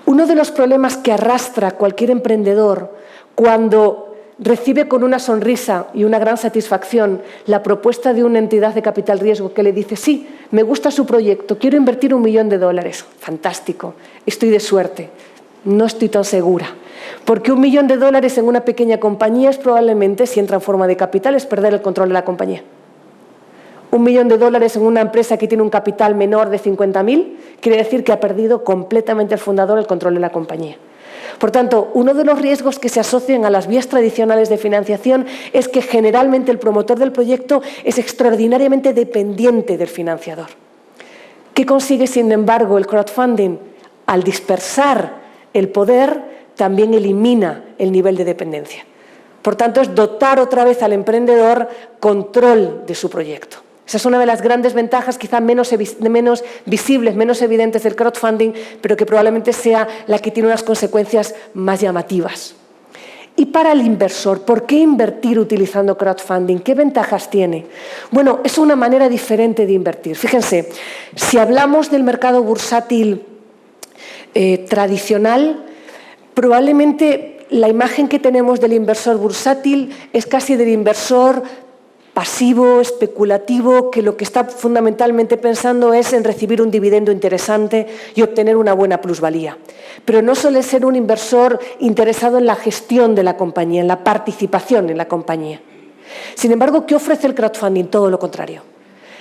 Uno de los problemas que arrastra cualquier emprendedor cuando recibe con una sonrisa y una gran satisfacción la propuesta de una entidad de capital riesgo que le dice: sí, me gusta su proyecto, quiero invertir $1 millón. Fantástico, estoy de suerte. No estoy tan segura, porque $1 millón en una pequeña compañía es probablemente, si entra en forma de capital, es perder el control de la compañía. $1 millón en una empresa que tiene un capital menor de 50.000 quiere decir que ha perdido completamente el fundador el control de la compañía. Por tanto, uno de los riesgos que se asocian a las vías tradicionales de financiación es que generalmente el promotor del proyecto es extraordinariamente dependiente del financiador. ¿Qué consigue, sin embargo, el crowdfunding? Al dispersar el poder, también elimina el nivel de dependencia. Por tanto, es dotar otra vez al emprendedor control de su proyecto. Esa es una de las grandes ventajas, quizá menos visibles, menos evidentes del crowdfunding, pero que probablemente sea la que tiene unas consecuencias más llamativas. Y para el inversor, ¿por qué invertir utilizando crowdfunding? ¿Qué ventajas tiene? Bueno, es una manera diferente de invertir. Fíjense, si hablamos del mercado bursátil tradicional, probablemente la imagen que tenemos del inversor bursátil es casi del inversor pasivo, especulativo, que lo que está fundamentalmente pensando es en recibir un dividendo interesante y obtener una buena plusvalía. Pero no suele ser un inversor interesado en la gestión de la compañía, en la participación en la compañía. Sin embargo, ¿qué ofrece el crowdfunding? Todo lo contrario.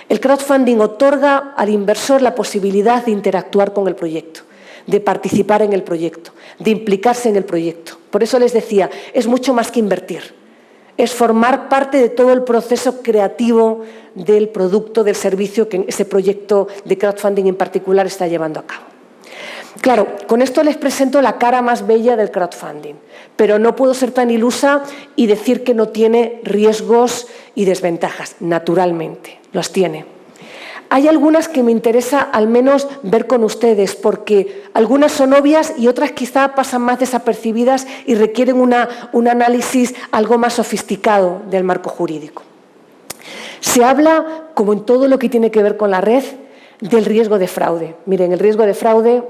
El crowdfunding otorga al inversor la posibilidad de interactuar con el proyecto, de participar en el proyecto, de implicarse en el proyecto. Por eso les decía, es mucho más que invertir. Es formar parte de todo el proceso creativo del producto, del servicio que ese proyecto de crowdfunding en particular está llevando a cabo. Claro, con esto les presento la cara más bella del crowdfunding, pero no puedo ser tan ilusa y decir que no tiene riesgos y desventajas. Naturalmente, los tiene. Hay algunas que me interesa al menos ver con ustedes, porque algunas son obvias y otras quizá pasan más desapercibidas y requieren un análisis algo más sofisticado del marco jurídico. Se habla, como en todo lo que tiene que ver con la red, del riesgo de fraude. Miren, el riesgo de fraude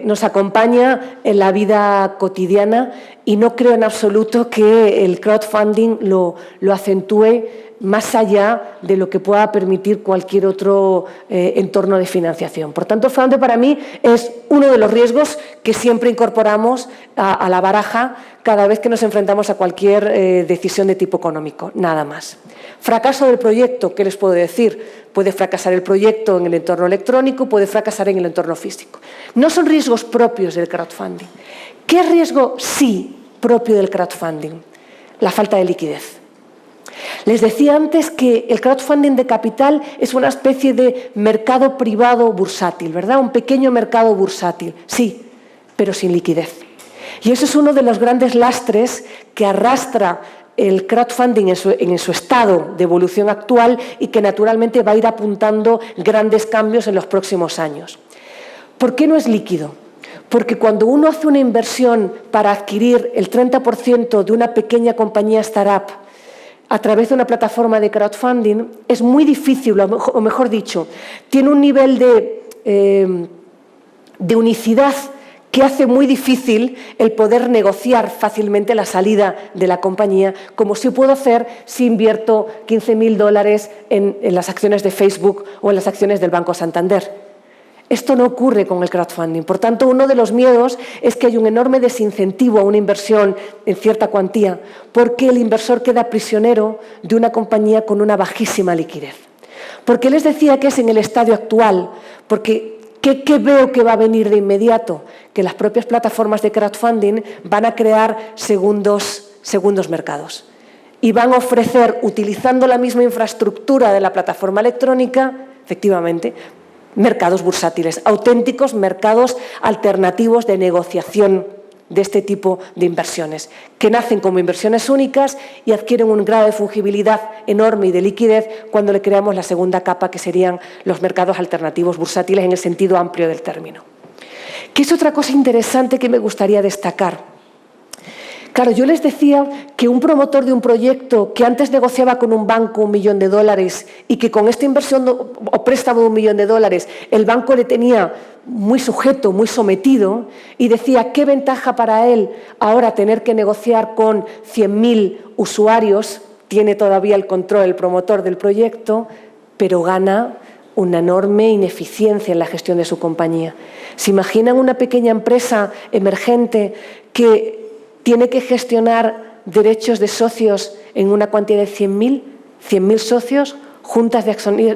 nos acompaña en la vida cotidiana y no creo en absoluto que el crowdfunding lo acentúe más allá de lo que pueda permitir cualquier otro entorno de financiación. Por tanto, el fraude para mí es uno de los riesgos que siempre incorporamos a la baraja cada vez que nos enfrentamos a cualquier decisión de tipo económico, nada más. Fracaso del proyecto, ¿qué les puedo decir? Puede fracasar el proyecto en el entorno electrónico, puede fracasar en el entorno físico. No son riesgos propios del crowdfunding. ¿Qué riesgo sí propio del crowdfunding? La falta de liquidez. Les decía antes que el crowdfunding de capital es una especie de mercado privado bursátil, ¿verdad? Un pequeño mercado bursátil, sí, pero sin liquidez. Y eso es uno de los grandes lastres que arrastra el crowdfunding en su estado de evolución actual y que naturalmente va a ir apuntando grandes cambios en los próximos años. ¿Por qué no es líquido? Porque cuando uno hace una inversión para adquirir el 30% de una pequeña compañía startup a través de una plataforma de crowdfunding, es muy difícil, o mejor dicho, tiene un nivel de unicidad que hace muy difícil el poder negociar fácilmente la salida de la compañía, como sí puedo hacer si invierto $15.000 en las acciones de Facebook o en las acciones del Banco Santander. Esto no ocurre con el crowdfunding. Por tanto, uno de los miedos es que hay un enorme desincentivo a una inversión en cierta cuantía, porque el inversor queda prisionero de una compañía con una bajísima liquidez. ¿Por qué les decía que es en el estadio actual? Porque ¿qué veo que va a venir de inmediato? Que las propias plataformas de crowdfunding van a crear segundos mercados y van a ofrecer, utilizando la misma infraestructura de la plataforma electrónica, efectivamente, mercados bursátiles, auténticos mercados alternativos de negociación de este tipo de inversiones, que nacen como inversiones únicas y adquieren un grado de fungibilidad enorme y de liquidez cuando le creamos la segunda capa, que serían los mercados alternativos bursátiles en el sentido amplio del término. ¿Qué es otra cosa interesante que me gustaría destacar? Claro, yo les decía que un promotor de un proyecto que antes negociaba con un banco $1 millón y que con esta inversión o préstamo de $1 millón el banco le tenía muy sujeto, muy sometido, y decía qué ventaja para él ahora tener que negociar con 100.000 usuarios, tiene todavía el control el promotor del proyecto, pero gana una enorme ineficiencia en la gestión de su compañía. ¿Se imaginan una pequeña empresa emergente que tiene que gestionar derechos de socios en una cuantía de 100.000 socios, juntas de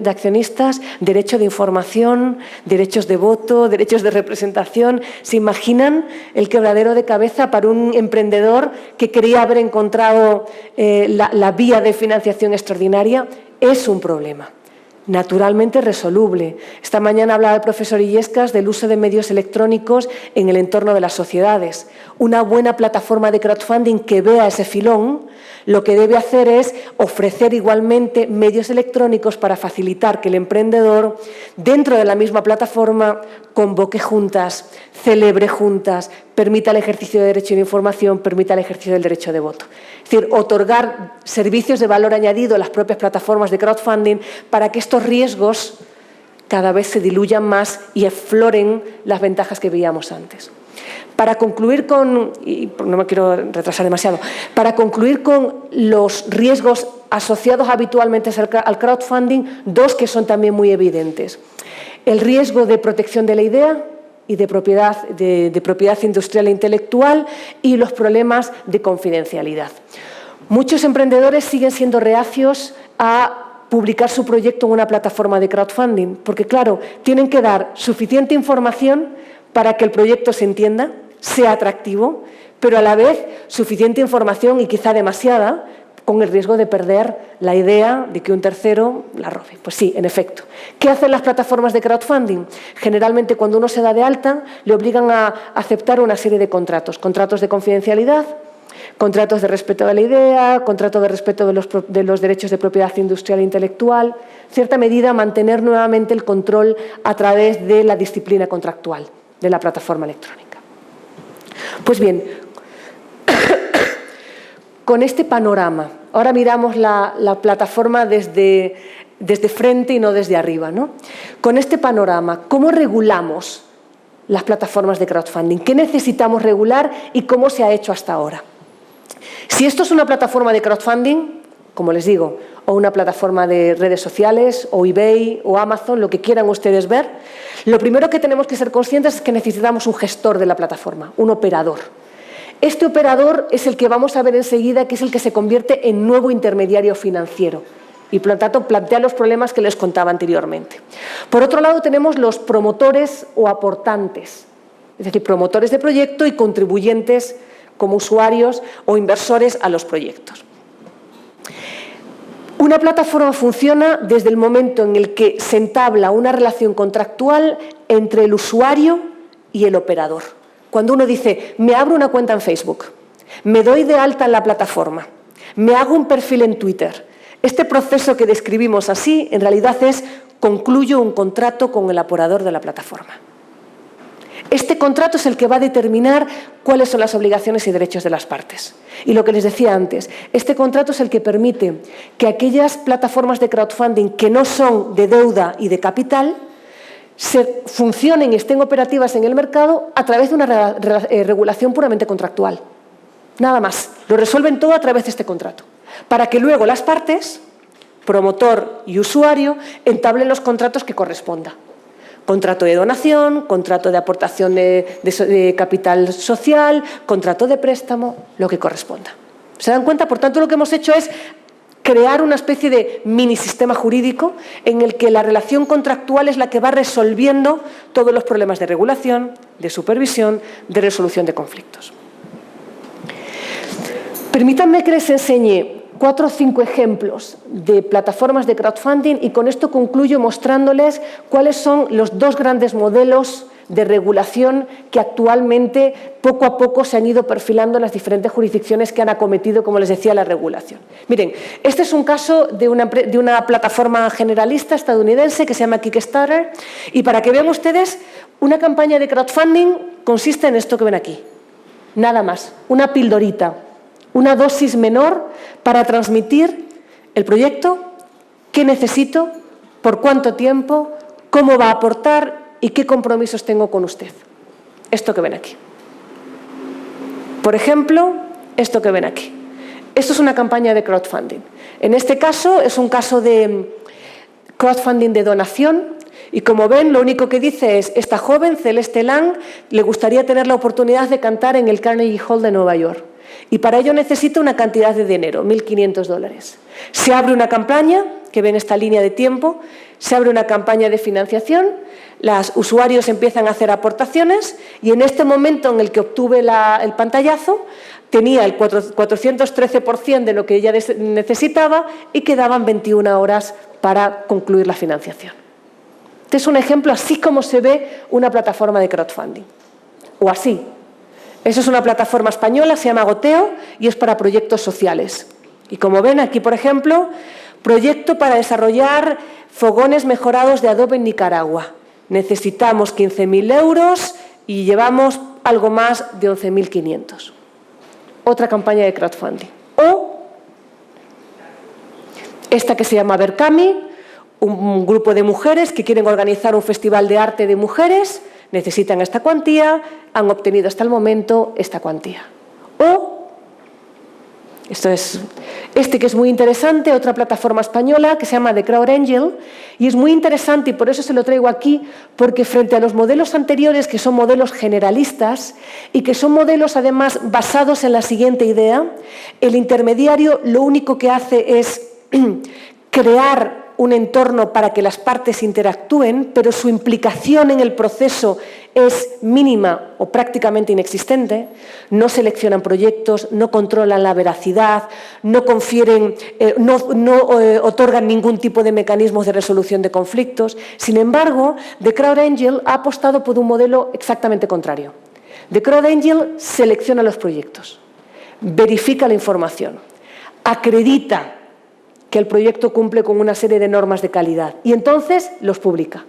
accionistas, derecho de información, derechos de voto, derechos de representación? ¿Se imaginan el quebradero de cabeza para un emprendedor que quería haber encontrado la vía de financiación extraordinaria? Es un problema. Naturalmente resoluble. Esta mañana hablaba el profesor Illescas del uso de medios electrónicos en el entorno de las sociedades. Una buena plataforma de crowdfunding que vea ese filón, lo que debe hacer es ofrecer igualmente medios electrónicos para facilitar que el emprendedor, dentro de la misma plataforma, convoque juntas, celebre juntas, permita el ejercicio de derecho de información, permita el ejercicio del derecho de voto. Es decir, otorgar servicios de valor añadido a las propias plataformas de crowdfunding para que estos riesgos cada vez se diluyan más y afloren las ventajas que veíamos antes. Para concluir con, y no me quiero retrasar demasiado, para concluir con los riesgos asociados habitualmente al crowdfunding, dos que son también muy evidentes. El riesgo de protección de la idea y de propiedad industrial e intelectual, y los problemas de confidencialidad. Muchos emprendedores siguen siendo reacios a publicar su proyecto en una plataforma de crowdfunding, porque claro, tienen que dar suficiente información para que el proyecto se entienda, sea atractivo, pero a la vez suficiente información y quizá demasiada, con el riesgo de perder la idea de que un tercero la robe. Pues sí, en efecto. ¿Qué hacen las plataformas de crowdfunding? Generalmente, cuando uno se da de alta, le obligan a aceptar una serie de contratos. Contratos de confidencialidad, contratos de respeto de la idea, contratos de respeto de los derechos de propiedad industrial e intelectual. En cierta medida, mantener nuevamente el control a través de la disciplina contractual de la plataforma electrónica. Pues bien, con este panorama, ahora miramos la plataforma desde frente y no desde arriba, ¿no? Con este panorama, ¿cómo regulamos las plataformas de crowdfunding? ¿Qué necesitamos regular y cómo se ha hecho hasta ahora? Si esto es una plataforma de crowdfunding, como les digo, o una plataforma de redes sociales, o eBay, o Amazon, lo que quieran ustedes ver, lo primero que tenemos que ser conscientes es que necesitamos un gestor de la plataforma, un operador. Este operador es el que vamos a ver enseguida, que es el que se convierte en nuevo intermediario financiero y, por lo tanto, plantea los problemas que les contaba anteriormente. Por otro lado, tenemos los promotores o aportantes, es decir, promotores de proyecto y contribuyentes como usuarios o inversores a los proyectos. Una plataforma funciona desde el momento en el que se entabla una relación contractual entre el usuario y el operador. Cuando uno dice, me abro una cuenta en Facebook, me doy de alta en la plataforma, me hago un perfil en Twitter, este proceso que describimos así, en realidad es concluyo un contrato con el operador de la plataforma. Este contrato es el que va a determinar cuáles son las obligaciones y derechos de las partes. Y lo que les decía antes, este contrato es el que permite que aquellas plataformas de crowdfunding que no son de deuda y de capital funcionen y estén operativas en el mercado a través de una regulación puramente contractual. Nada más. Lo resuelven todo a través de este contrato. Para que luego las partes, promotor y usuario, entablen los contratos que corresponda. Contrato de donación, contrato de aportación de capital social, contrato de préstamo, lo que corresponda. ¿Se dan cuenta? Por tanto, lo que hemos hecho es crear una especie de mini sistema jurídico en el que la relación contractual es la que va resolviendo todos los problemas de regulación, de supervisión, de resolución de conflictos. Permítanme que les enseñe 4 o 5 ejemplos de plataformas de crowdfunding y con esto concluyo mostrándoles cuáles son los 2 grandes modelos de regulación que actualmente poco a poco se han ido perfilando en las diferentes jurisdicciones que han acometido, como les decía, la regulación. Miren, este es un caso de una plataforma generalista estadounidense que se llama Kickstarter y para que vean ustedes, una campaña de crowdfunding consiste en esto que ven aquí. Nada más, una pildorita, una dosis menor para transmitir el proyecto, qué necesito, por cuánto tiempo, cómo va a aportar y qué compromisos tengo con usted. Esto que ven aquí. Por ejemplo, esto que ven aquí. Esto es una campaña de crowdfunding. En este caso es un caso de crowdfunding de donación y como ven lo único que dice es esta joven, Celeste Lang, le gustaría tener la oportunidad de cantar en el Carnegie Hall de Nueva York. Y para ello necesita una cantidad de dinero, $1.500. Se abre una campaña, que ven esta línea de tiempo, se abre una campaña de financiación, los usuarios empiezan a hacer aportaciones y en este momento en el que obtuve el pantallazo tenía el 413% de lo que ella necesitaba y quedaban 21 horas para concluir la financiación. Este es un ejemplo así como se ve una plataforma de crowdfunding, o así. Eso es una plataforma española, se llama Goteo y es para proyectos sociales. Y como ven aquí, por ejemplo, proyecto para desarrollar fogones mejorados de adobe en Nicaragua. Necesitamos 15.000 euros y llevamos algo más de 11.500. Otra campaña de crowdfunding. O esta que se llama Berkami, un grupo de mujeres que quieren organizar un festival de arte de mujeres. Necesitan esta cuantía, han obtenido hasta el momento esta cuantía. O, este que es muy interesante, otra plataforma española que se llama The Crowd Angel, y es muy interesante y por eso se lo traigo aquí, porque frente a los modelos anteriores, que son modelos generalistas y que son modelos además basados en la siguiente idea, el intermediario lo único que hace es crear un entorno para que las partes interactúen, pero su implicación en el proceso es mínima o prácticamente inexistente. No seleccionan proyectos, no controlan la veracidad, no confieren, no otorgan ningún tipo de mecanismos de resolución de conflictos. Sin embargo, The Crowd Angel ha apostado por un modelo exactamente contrario. The Crowd Angel selecciona los proyectos, verifica la información, acredita que el proyecto cumple con una serie de normas de calidad y entonces los publica.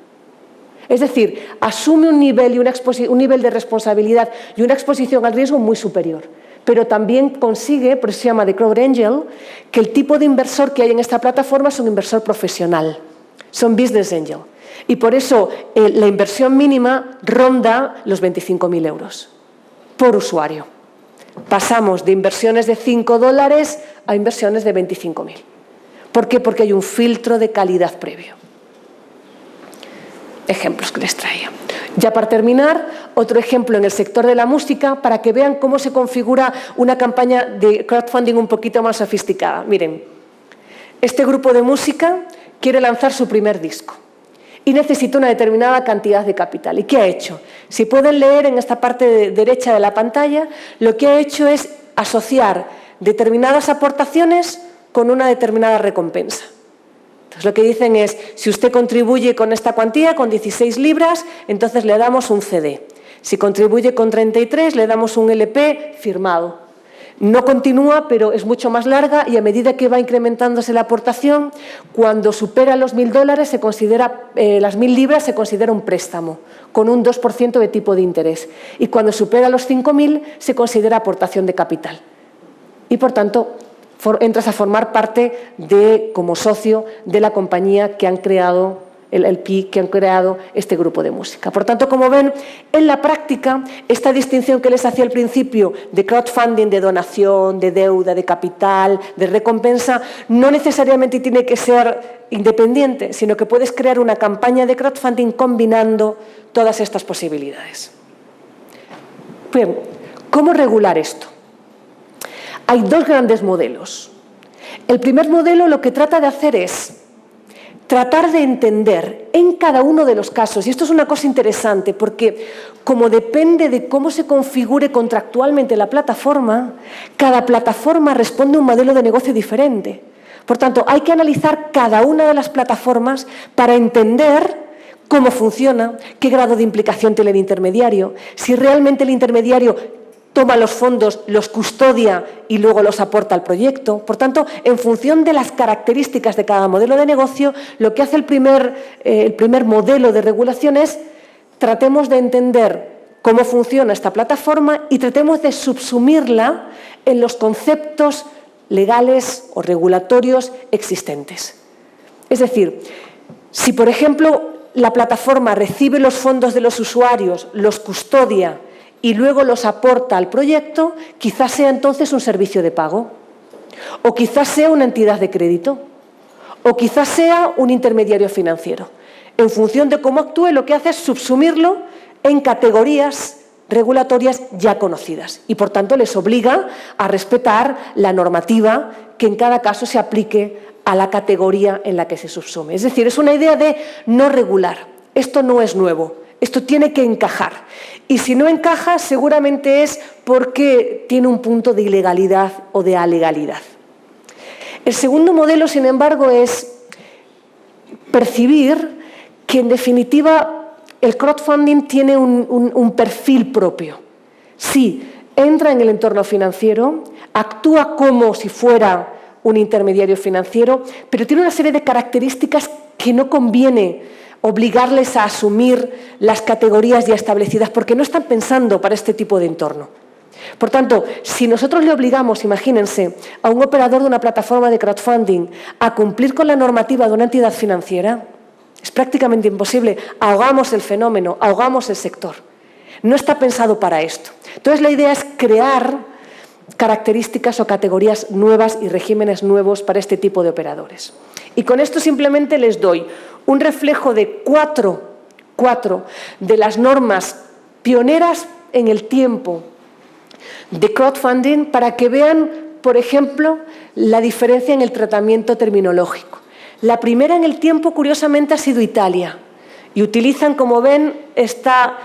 Es decir, asume un nivel de responsabilidad y una exposición al riesgo muy superior, pero también consigue, por eso se llama The Crowd Angel, que el tipo de inversor que hay en esta plataforma es un inversor profesional, son business angel, y por eso la inversión mínima ronda los 25.000 euros por usuario. Pasamos de inversiones de $5 a inversiones de 25.000. ¿Por qué? Porque hay un filtro de calidad previo. Ejemplos que les traía. Ya para terminar, otro ejemplo en el sector de la música para que vean cómo se configura una campaña de crowdfunding un poquito más sofisticada. Miren, este grupo de música quiere lanzar su primer disco y necesita una determinada cantidad de capital. ¿Y qué ha hecho? Si pueden leer en esta parte derecha de la pantalla, lo que ha hecho es asociar determinadas aportaciones con una determinada recompensa. Entonces lo que dicen es, si usted contribuye con esta cuantía, con 16 libras, entonces le damos un CD. Si contribuye con 33, le damos un LP firmado. No continúa, pero es mucho más larga y a medida que va incrementándose la aportación, cuando supera los $1.000 se considera, las 1.000 libras se considera un préstamo con un 2% de tipo de interés y cuando supera los 5.000 se considera aportación de capital y por tanto entras a formar parte como socio de la compañía que han creado el LP, que han creado este grupo de música. Por tanto, como ven, en la práctica, esta distinción que les hacía al principio de crowdfunding, de donación, de deuda, de capital, de recompensa, no necesariamente tiene que ser independiente, sino que puedes crear una campaña de crowdfunding combinando todas estas posibilidades. Bien, ¿cómo regular esto? Hay dos grandes modelos. El primer modelo lo que trata de hacer es tratar de entender en cada uno de los casos, y esto es una cosa interesante porque como depende de cómo se configure contractualmente la plataforma, cada plataforma responde a un modelo de negocio diferente. Por tanto, hay que analizar cada una de las plataformas para entender cómo funciona, qué grado de implicación tiene el intermediario, si realmente el intermediario toma los fondos, los custodia y luego los aporta al proyecto. Por tanto, en función de las características de cada modelo de negocio, lo que hace el primer modelo de regulación es tratemos de entender cómo funciona esta plataforma y tratemos de subsumirla en los conceptos legales o regulatorios existentes. Es decir, si por ejemplo la plataforma recibe los fondos de los usuarios, los custodia y luego los aporta al proyecto, quizás sea entonces un servicio de pago, o quizás sea una entidad de crédito, o quizás sea un intermediario financiero. En función de cómo actúe, lo que hace es subsumirlo en categorías regulatorias ya conocidas y, por tanto, les obliga a respetar la normativa que en cada caso se aplique a la categoría en la que se subsume. Es decir, es una idea de no regular. Esto no es nuevo. Esto tiene que encajar. Y si no encaja, seguramente es porque tiene un punto de ilegalidad o de alegalidad. El segundo modelo, sin embargo, es percibir que, en definitiva, el crowdfunding tiene un perfil propio. Sí, entra en el entorno financiero, actúa como si fuera un intermediario financiero, pero tiene una serie de características que no conviene obligarles a asumir las categorías ya establecidas, porque no están pensando para este tipo de entorno. Por tanto, si nosotros le obligamos, imagínense, a un operador de una plataforma de crowdfunding a cumplir con la normativa de una entidad financiera, es prácticamente imposible. Ahogamos el fenómeno, ahogamos el sector. No está pensado para esto. Entonces, la idea es crear características o categorías nuevas y regímenes nuevos para este tipo de operadores. Y con esto simplemente les doy un reflejo de cuatro de las normas pioneras en el tiempo de crowdfunding para que vean, por ejemplo, la diferencia en el tratamiento terminológico. La primera en el tiempo, curiosamente, ha sido Italia y utilizan, como ven, esta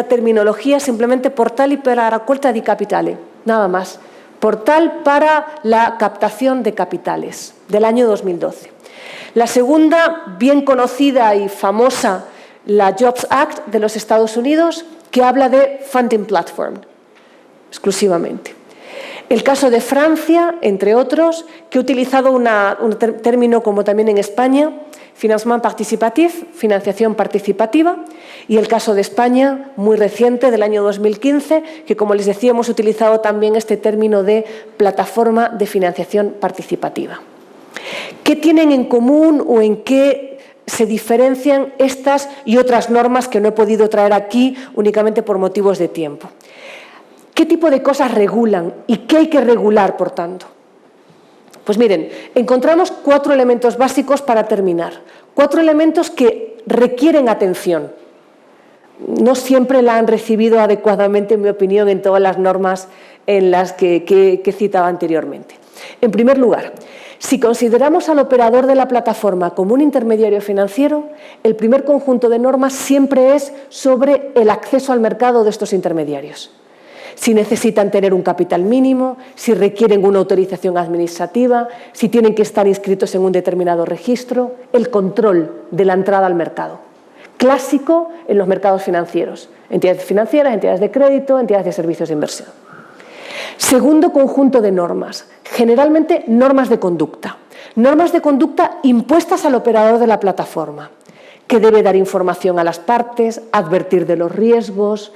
terminología simplemente portali per la raccolta di capitale, nada más. Portal para la captación de capitales, del año 2012. La segunda, bien conocida y famosa, la Jobs Act de los Estados Unidos, que habla de funding platform, exclusivamente. El caso de Francia, entre otros, que ha utilizado un término como también en España, financement participatif, financiación participativa, y el caso de España, muy reciente, del año 2015, que, como les decía, hemos utilizado también este término de plataforma de financiación participativa. ¿Qué tienen en común o en qué se diferencian estas y otras normas que no he podido traer aquí únicamente por motivos de tiempo? ¿Qué tipo de cosas regulan y qué hay que regular, por tanto? Pues miren, encontramos 4 elementos básicos para terminar. 4 elementos que requieren atención. No siempre la han recibido adecuadamente, en mi opinión, en todas las normas en las que citaba anteriormente. En primer lugar, si consideramos al operador de la plataforma como un intermediario financiero, el primer conjunto de normas siempre es sobre el acceso al mercado de estos intermediarios. Si necesitan tener un capital mínimo, si requieren una autorización administrativa, si tienen que estar inscritos en un determinado registro, el control de la entrada al mercado. Clásico en los mercados financieros, entidades financieras, entidades de crédito, entidades de servicios de inversión. Segundo conjunto de normas, generalmente normas de conducta. Normas de conducta impuestas al operador de la plataforma, que debe dar información a las partes, advertir de los riesgos,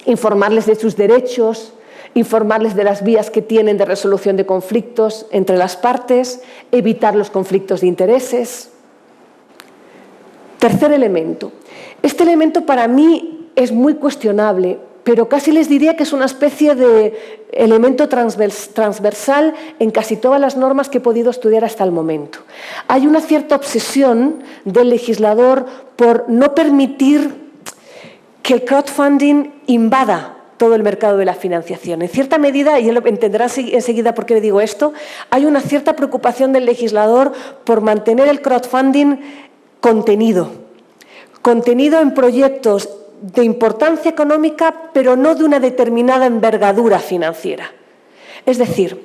informarles de sus derechos, informarles de las vías que tienen de resolución de conflictos entre las partes, evitar los conflictos de intereses. Tercer elemento. Este elemento para mí es muy cuestionable, pero casi les diría que es una especie de elemento transversal en casi todas las normas que he podido estudiar hasta el momento. Hay una cierta obsesión del legislador por no permitir que el crowdfunding invada todo el mercado de la financiación. En cierta medida, y él entenderá enseguida por qué le digo esto, hay una cierta preocupación del legislador por mantener el crowdfunding contenido en proyectos de importancia económica, pero no de una determinada envergadura financiera. Es decir,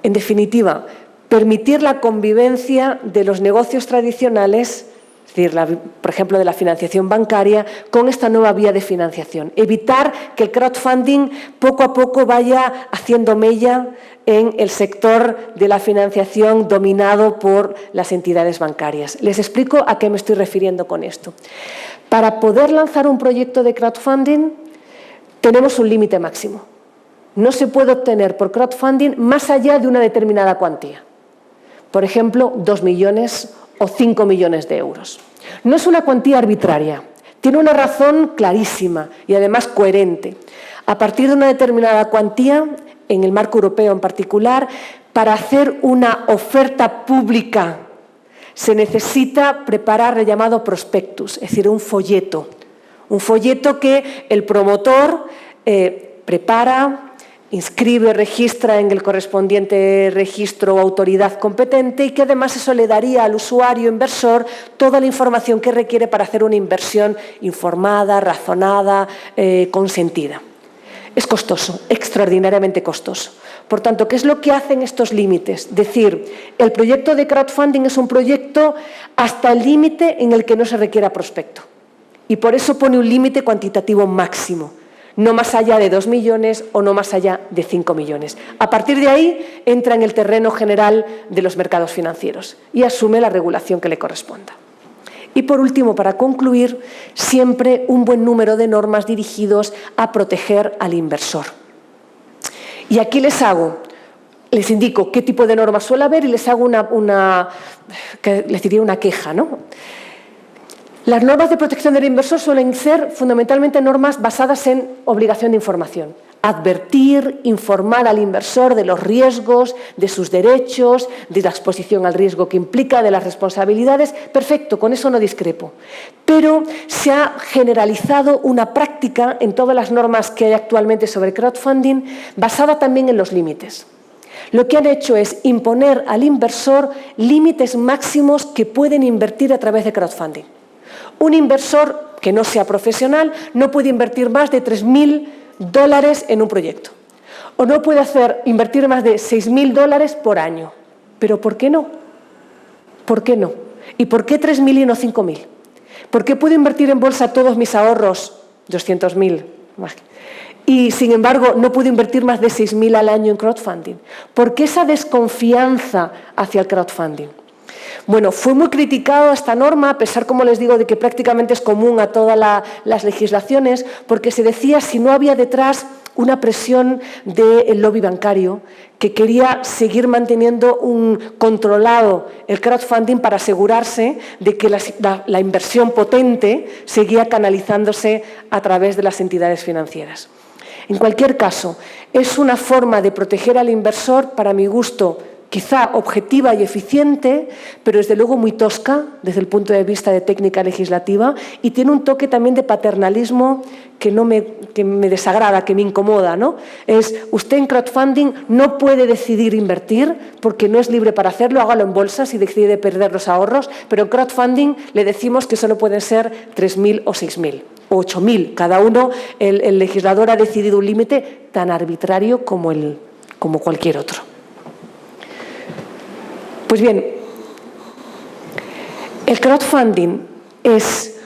en definitiva, permitir la convivencia de los negocios tradicionales, es decir, por ejemplo, de la financiación bancaria, con esta nueva vía de financiación. Evitar que el crowdfunding poco a poco vaya haciendo mella en el sector de la financiación dominado por las entidades bancarias. Les explico a qué me estoy refiriendo con esto. Para poder lanzar un proyecto de crowdfunding tenemos un límite máximo. No se puede obtener por crowdfunding más allá de una determinada cuantía. Por ejemplo, 2 millones o 5 millones de euros. No es una cuantía arbitraria, tiene una razón clarísima y además coherente. A partir de una determinada cuantía, en el marco europeo en particular, para hacer una oferta pública se necesita preparar el llamado prospectus, es decir, un folleto que el promotor prepara, inscribe, registra en el correspondiente registro o autoridad competente y que además eso le daría al usuario inversor toda la información que requiere para hacer una inversión informada, razonada, consentida. Es costoso, extraordinariamente costoso. Por tanto, ¿qué es lo que hacen estos límites? Decir, el proyecto de crowdfunding es un proyecto hasta el límite en el que no se requiera prospecto. Y por eso pone un límite cuantitativo máximo. No más allá de 2 millones o no más allá de 5 millones. A partir de ahí entra en el terreno general de los mercados financieros y asume la regulación que le corresponda. Y por último, para concluir, siempre un buen número de normas dirigidos a proteger al inversor. Y aquí les indico qué tipo de normas suele haber y les hago les diría una queja, ¿no? Las normas de protección del inversor suelen ser fundamentalmente normas basadas en obligación de información. Advertir, informar al inversor de los riesgos, de sus derechos, de la exposición al riesgo que implica, de las responsabilidades. Perfecto, con eso no discrepo. Pero se ha generalizado una práctica en todas las normas que hay actualmente sobre crowdfunding basada también en los límites. Lo que han hecho es imponer al inversor límites máximos que pueden invertir a través de crowdfunding. Un inversor que no sea profesional no puede invertir más de $3.000 en un proyecto. O no puede invertir más de $6.000 por año. ¿Pero por qué no? ¿Por qué no? ¿Y por qué 3.000 y no 5.000? ¿Por qué puedo invertir en bolsa todos mis ahorros, 200.000? Y, sin embargo, no puedo invertir más de 6.000 al año en crowdfunding? ¿Por qué esa desconfianza hacia el crowdfunding? Bueno, fue muy criticado esta norma, a pesar, como les digo, de que prácticamente es común a todas las legislaciones, porque se decía si no había detrás una presión del lobby bancario que quería seguir manteniendo controlado el crowdfunding para asegurarse de que la inversión potente seguía canalizándose a través de las entidades financieras. En cualquier caso, es una forma de proteger al inversor, para mi gusto, quizá objetiva y eficiente, pero desde luego muy tosca desde el punto de vista de técnica legislativa y tiene un toque también de paternalismo que me desagrada, que me incomoda, ¿no? Es, usted en crowdfunding no puede decidir invertir porque no es libre para hacerlo, hágalo en bolsa si decide perder los ahorros, pero en crowdfunding le decimos que solo pueden ser 3.000 o 6.000 o 8.000. Cada uno, el legislador ha decidido un límite tan arbitrario como cualquier otro. Pues bien, el crowdfunding es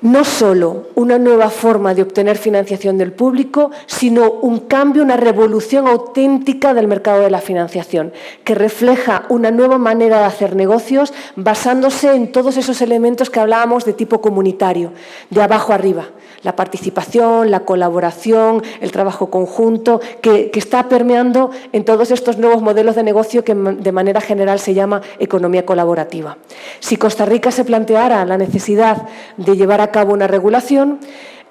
no solo una nueva forma de obtener financiación del público, sino un cambio, una revolución auténtica del mercado de la financiación, que refleja una nueva manera de hacer negocios basándose en todos esos elementos que hablábamos de tipo comunitario, de abajo arriba. La participación, la colaboración, el trabajo conjunto, que está permeando en todos estos nuevos modelos de negocio que de manera general se llama economía colaborativa. Si Costa Rica se planteara la necesidad de llevar a cabo una regulación,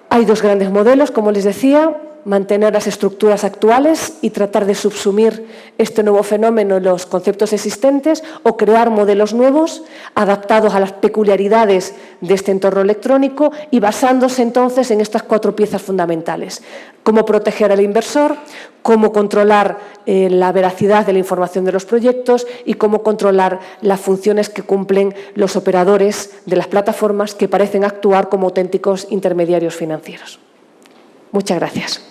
hay dos grandes modelos, como les decía: mantener las estructuras actuales y tratar de subsumir este nuevo fenómeno en los conceptos existentes, o crear modelos nuevos adaptados a las peculiaridades de este entorno electrónico y basándose entonces en estas 4 piezas fundamentales: cómo proteger al inversor, cómo controlar la veracidad de la información de los proyectos y cómo controlar las funciones que cumplen los operadores de las plataformas que parecen actuar como auténticos intermediarios financieros. Muchas gracias.